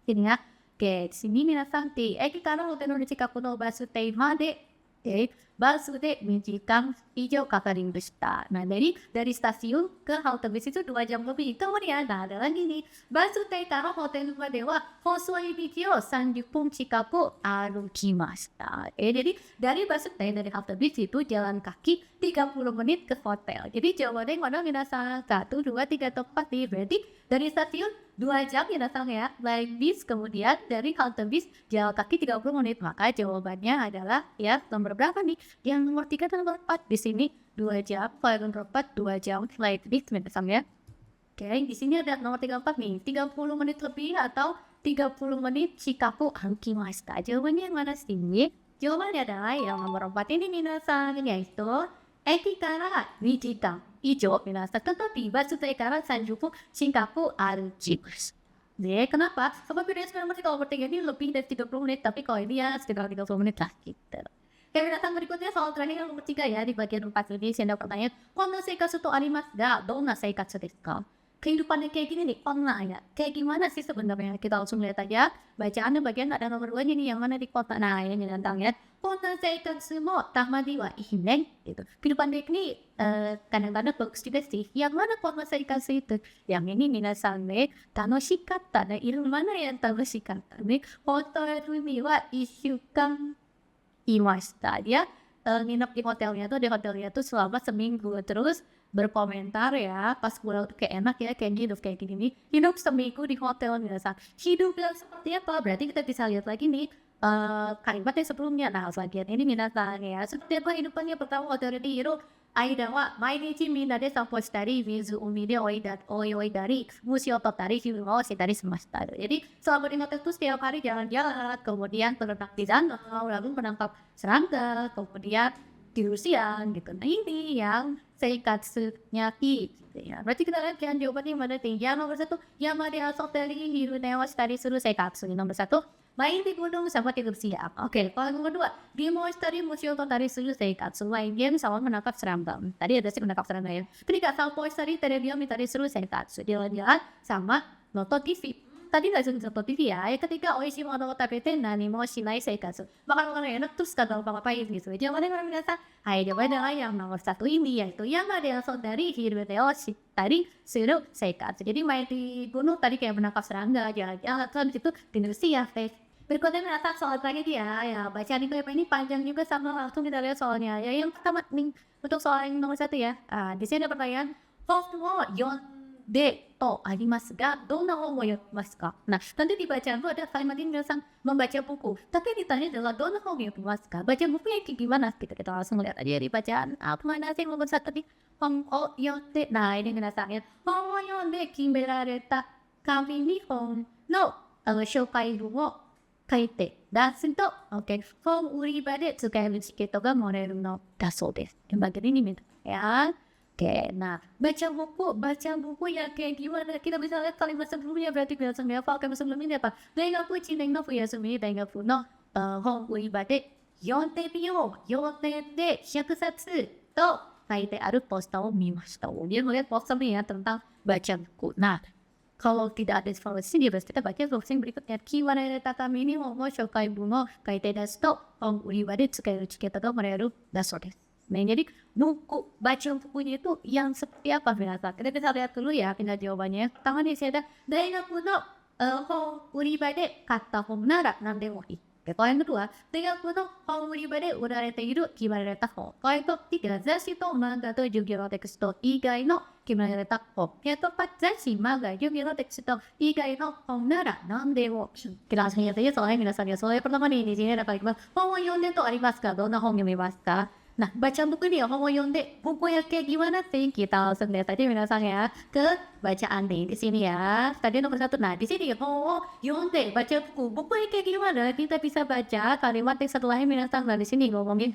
Sini ya. Oke, sini minasan ti. Eki kara hotel no chikaku no basu te made. Oke, basu de 2 jikan ijo kakarimashita. Nah, dari stasiun ke halte bis itu 2 jam lebih. Kemudian ada lagi nih. Basu te karo hotel made wa hosoi miki o 30 分 chikaku arukimashita. Jadi dari basu te dari halte bis itu jalan kaki 30 menit ke hotel. Jadi jawabannya yang mana minasan? 1, 2, 3, atau 4 nih. Berarti dari stasiun 2 jam minasan ya. Naik bis, kemudian dari halte bis jalan kaki 30 menit. Maka jawabannya adalah ya nomor berapa nih? Yang nomor 3 dan nomor 4. Di sini 2 jam, kalau nomor 4 2 jam naik bis minasan ya. Oke, di sini ada nomor 34 nih. 30 menit lebih atau 30 menit Chikaku Arukimashita. Jawabannya yang mana sih? Jawabannya adalah yang nomor 4 ini minasan, yaitu Eki kara 2 jikan ijo minasan. Tetapi basu te kara Shinjuku Shinkaku Arukimasu. Jadi kenapa? Sebab bedanya nomor 3 nomor 3 ini lebih dari 30 menit, tapi kalau ini ya sekitar 30 menit lah gitu. Oke, minasan berikutnya soal terakhir yang nomor 3 ya, di bagian 4 ini saya ada pertanyaan. Konna seikatsu to arimasu ga donna seikatsu desu ka? Kehidupannya kayak gini nih, konna ya. Kayak gimana sih sebenarnya? Kita langsung lihat aja. Bacaannya bagian ada nomor 2 nih, yang mana di kota. Nah, ini tentangnya. Konna seikatsu mo tamadi wa ii gitu. Kehidupan dia ini kadang-kadang bagus juga sih. Yang mana konna seikatsu itu? Yang ini minasan ne tanoshikatta. Nah, ilmu mana yang tanoshikatta nih? Hotel ni wa 1 週間 imashita. Dia nginep di hotelnya tuh selama seminggu. Terus berkomentar ya, pas pulang tuh kayak enak ya, kayak hidup kayak gini nih. Hidup seminggu di hotel minasan. Hidup yang seperti apa? Berarti kita bisa lihat lagi nih kalimatnya sebelumnya. Nah, selanjutnya ini minasan ya. Seperti apa hidupannya? Pertama, hotel ini hidup Aida wa mainichi minna de sanpo shitari, mizu umi de oidari, mushi o totari, hiru o shitari shimashita. Jadi selama di hotel itu setiap hari jalan-jalan, kemudian berenang di danau, lalu menangkap serangga, kemudian tidur siang gitu. Nah, ini yang seikatsunya gitu ya. Berarti kita lihat kan jawabannya mana nih? Yang nomor 1, Yamade asoteri hiru ne wa shitari suru seikatsu. Nomor 1, main di gunung sama tidur siang. Oke, kalau nomor 2, Shitari mushio to tari suru seikatsu. Main game sama menangkap serangga. Tadi ada sih menangkap serangga ya. Ketiga, Shitari terebi o mitari suru seikatsu. Jalan-jalan sama nonton TV. Tadi nggak suka nonton TV ya. Yang ketiga, oishi mono o tabete nani mo shinai seikatsu. Makan-makan enak terus kagak lupa-lupain gitu. Jawabannya mana biasa? Hai, jawabannya adalah yang nomor 1 ini, yaitu Yamade asoteri hiru ne wa shitari suru seikatsu. Jadi main di gunung tadi kayak menangkap serangga, jalan-jalan, terus itu tidur siang. Berikutnya minasan soal terakhir ya, bacaan ini panjang juga, sama langsung kita lihat soalnya. Ya, yang pertama nih, untuk soal yang nomor 1 ya. Di sini ada pertanyaan. 本を読んでとありますが、どんな本を読みますか? Nah, nanti di bacaan itu ada kalimat ini bilang membaca buku. Tapi ditanya adalah dona hong yang mas ka. Baca buku yang kayak gimana? Kita langsung lihat aja di bacaan. Apa mana sih nomor satu tadi? Hong o yonde. Nah, ini minasangnya. Hong o yonde kimerareta kami ni hong no shoukai文を書いて出すと、OK、本売り場で使えるチケットがもらえるのだそうです。Yang bagian ini minta ya. Oke, nah baca buku ya kayak gimana? Kita bisa lihat kalimat sebelumnya berarti biasanya apa? Kalimat sebelumnya apa? Daigaku ichinen no fuyasumi daigaku no hon uriba de yonde miyou, yonde 100 satsu to 書いてあるポスターを見ました。Dia melihat posternya tentang baca buku. Nah, kalau tidak ada informasi, dia berarti kita baca informasi yang berikutnya. Kiwareta kami ni hongo shokai bun o kaite dasu to hon uriba de tsukaeru chiketo ga moraeru dasu desu. Nah, jadi buku, baca bukunya itu yang seperti apa Minasan? Kita bisa lihat dulu ya kita jawabannya. Pertama nih saya ada daigaku no hon uriba de katta hon nara nandemo ii. Kalau yang kedua, daigaku no hon uriba de urarete iru kiwareta hon. Kalau yang ketiga, zashi to manga to jugi no teksto igai no kiwareta hon. Yang keempat, zashi, manga, jugi no teksto igai no hon nara nandemo. Kita langsung lihat aja soalnya Minasan ya. Soalnya pertama nih di sini ada kalimat hon wo yonde to arimasu ka? Donna hon yomimasu ka? Nah, baca buku ini ya, hon wo yonde, buku yang kayak gimana sih? Kita langsung lihat aja Minasan ya ke bacaan nih di sini ya. Tadi nomor 1. Nah, di sini hon wo yonde, baca buku yang kayak gimana? Kita bisa baca kalimat yang setelahnya Minasan. Nah, di sini ngomongin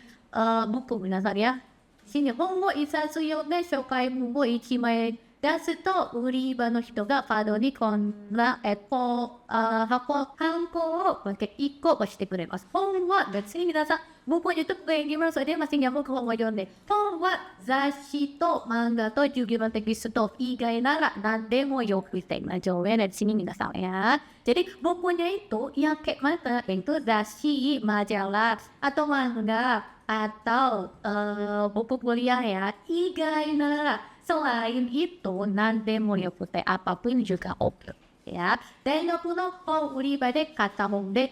buku Minasan ya. Di sini hon wo isasu yonde shokai bun wo 1枚出すと売り場の人がカードにこんなハンコを1個押してくれます。本は別に皆さんbuku itu kayak gimana? So dia masih nyambung ke hongo yonde. Hon wa zashi to manga to jugi no tekistu to igai nara nandemo yokusei. Nah, jawabannya dari sini minasan ya. Jadi bukunya itu yang kayak mana? Itu zashi, majalah, atau manga, atau buku kuliah ya. Igai nara. Selain itu, nandemo yokusei, apapun juga oke. Ya. Daigaku no hon uriba de katta hon de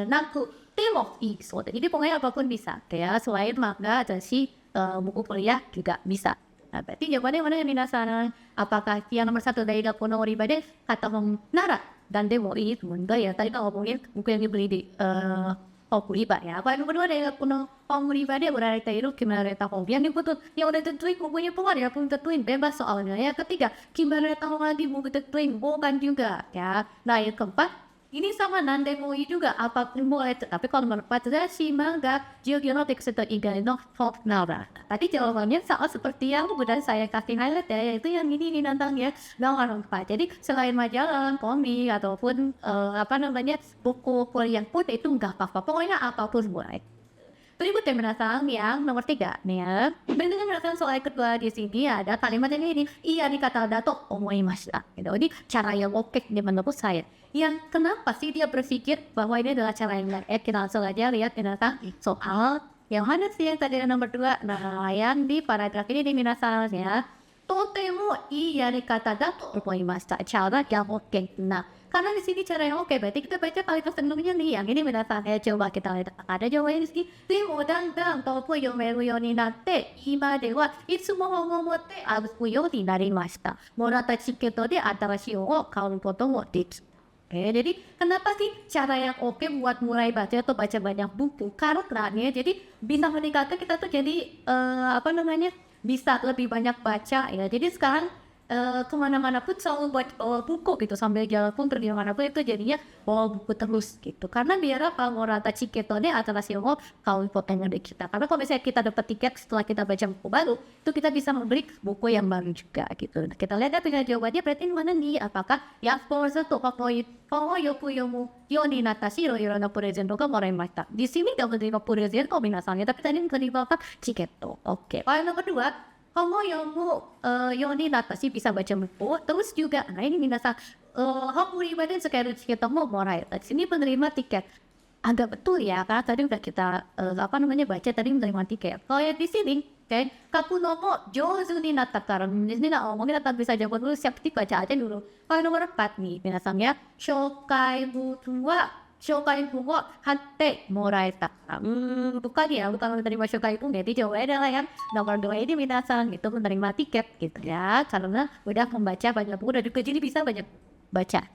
naku demo ii so. Jadi pokoknya apapun bisa. Ya, selain manga, zashi, buku kuliah juga bisa. Nah, berarti jawabannya mana ya Minasan? Apakah yang nomor 1 daigaku no uriba de katta hon nara dan demo ii? Enggak ya, tadi kan ngomongin buku yang dibeli di hon uriba ya. Kalau yang kedua daigaku no hon uriba de urareta iru kimareta hon. Yang dibutuh, yang udah tentuin bukunya pun ya, pun tentuin bebas soalnya. Yang ketiga, kimareta hon lagi buku tentuin bukan juga ya. Nah, yang keempat, ini sama nandemo ii juga, apapun boleh. Tapi kalau nomor 4, zashi, manga, jugi no teksto igai no hon nara. Tadi jawabannya sama seperti yang udah saya kasih highlight ya, yaitu yang ini nantang ya, nomor 4. Jadi selain majalah, komik, ataupun buku kuliah pun itu nggak apa-apa. Pokoknya apapun boleh. Berikutnya Minasan yang nomor 3 nih ya. Berikutnya Minasan soal kedua di sini ada kalimat ini. Iya dikata dato omoimashita. Jadi cara yang oke di menurut saya. Yang kenapa sih dia berpikir bahwa ini adalah cara yang baik? Kita langsung aja lihat Minasan soal yang mana sih yang tadi nomor 2. Nah, yang di paragraf ini di Minasan ya. Totemo ii yarikata dato omoimashita. Cara yang oke. Nah, karena di sini cara yang oke, berarti kita baca kalimat sebelumnya nih. Yang ini Minasan ya, coba kita lihat. Ada jawabannya di sini. Demo dandang topo yomeru you ni natte, ima de wa itsumo hongo motte abu you ni narimashita. Morata chiketo de atarashi hongo kaoru koto mo desu. Oke, jadi kenapa sih cara yang oke buat mulai baca atau baca banyak buku? Karena jadi bisa meningkatkan kita tuh jadi bisa lebih banyak baca ya. Jadi sekarang kemana-mana pun selalu bawa buku gitu, sambil jalan pun pergi kemana pun itu jadinya bawa buku terus gitu. Karena biar apa, morata chiketo de atarashi hongo kaoru koto mo desu. Karena kalau misalnya kita dapat tiket setelah kita baca buku baru, itu kita bisa membeli buku yang baru juga gitu. Nah, kita lihat dengan jawabannya berarti mana nih? Apakah yang nomor 1 hongo yoku yomu you ni natta shi iro na presento ga moraimashita. Di sini gak menerima presento Minasan ya, tapi tadi menerima apa? Chiketo. Oke. Kalau yang nomor 2, hongo yomu you ni natta shi, bisa baca buku. Terus juga, nah ini Minasan, hon uriba de tsukaeru chiketo mo moraeru. Di sini penerima tiket. Agak betul ya, karena tadi udah kita baca tadi menerima tiket. Kalau yang di sini, kaku no mo jouzu ni natta kara. Di sini ngomongin tentang bisa jawab dulu, siap baca aja dulu. Kalau nomor 4 nih, Minasan ya, shokai bun wa 紹介文を貼ってもらえた。bukan ya, bukan menerima shoukai pun. Jadi jawabannya adalah yang nomor 2 ini minasan itu menerima tiket gitu ya. Karena udah membaca banyak buku dan juga jadi bisa banyak baca.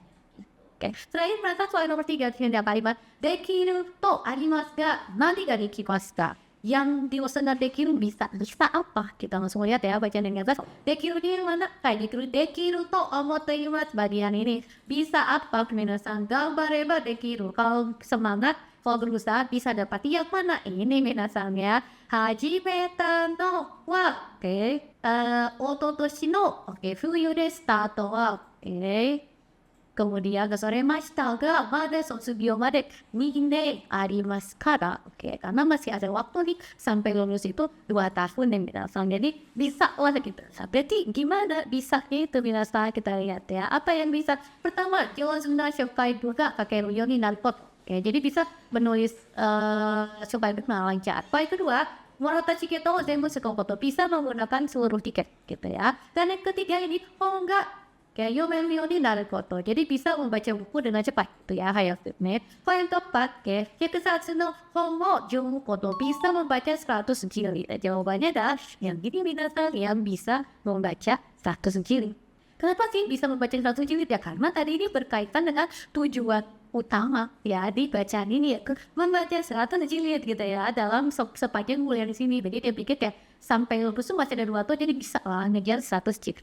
Oke, terakhir perhatikan soal nomor 3 di kalimat dekiru to arimasu ga nani ga dekimasu ka? Yang dimaksudkan dekiru bisa apa? Kita langsung lihat ya bacaan yang atas. Dekiru ini yang mana? Kayak dekiru to omotte imasu bagian ini. Bisa apa? Minasan gambareba dekiru. Kalau semangat, kalau berusaha bisa dapat yang mana? Ini minasan ya. Hajimeta no wa. Oke. Ototoshi no. Oke. Fuyu de start wa. Oke. Kemudian gasoremashita ga mada sotsugyou made ninde arimasu kara. Oke, karena masih ada waktu nih sampai lulus itu 2 tahun nih minasan. Jadi bisa lah gitu. Berarti gimana bisanya itu minasan, kita lihat ya. Apa yang bisa? Pertama, jōzū na shoukai ga kakeru you ni naru koto. Oke, jadi bisa menulis shoukai dengan lancar. Poin kedua, Morata chiketo o zenbu tsukau koto, bisa menggunakan seluruh tiket gitu ya. Dan yang ketiga ini, honga kayak yomenmyo ni naru koto. Jadi bisa membaca buku dengan cepat itu ya, hayaku ne. Poin keempat, hikusatsu no hon mo jomu koto, bisa membaca 100 jilid. Jawabannya adalah yang ini minasan yang bisa membaca 100 jilid. Kenapa sih bisa membaca 100 jilid ya? Karena tadi ini berkaitan dengan tujuan utama ya di bacaan ini, ya membaca 100 jilid gitu ya dalam sepanjang kuliah di sini. Jadi dia pikir kayak sampai lulus tuh masih ada 2 tahun, jadi bisa lah ngejar 100 jilid.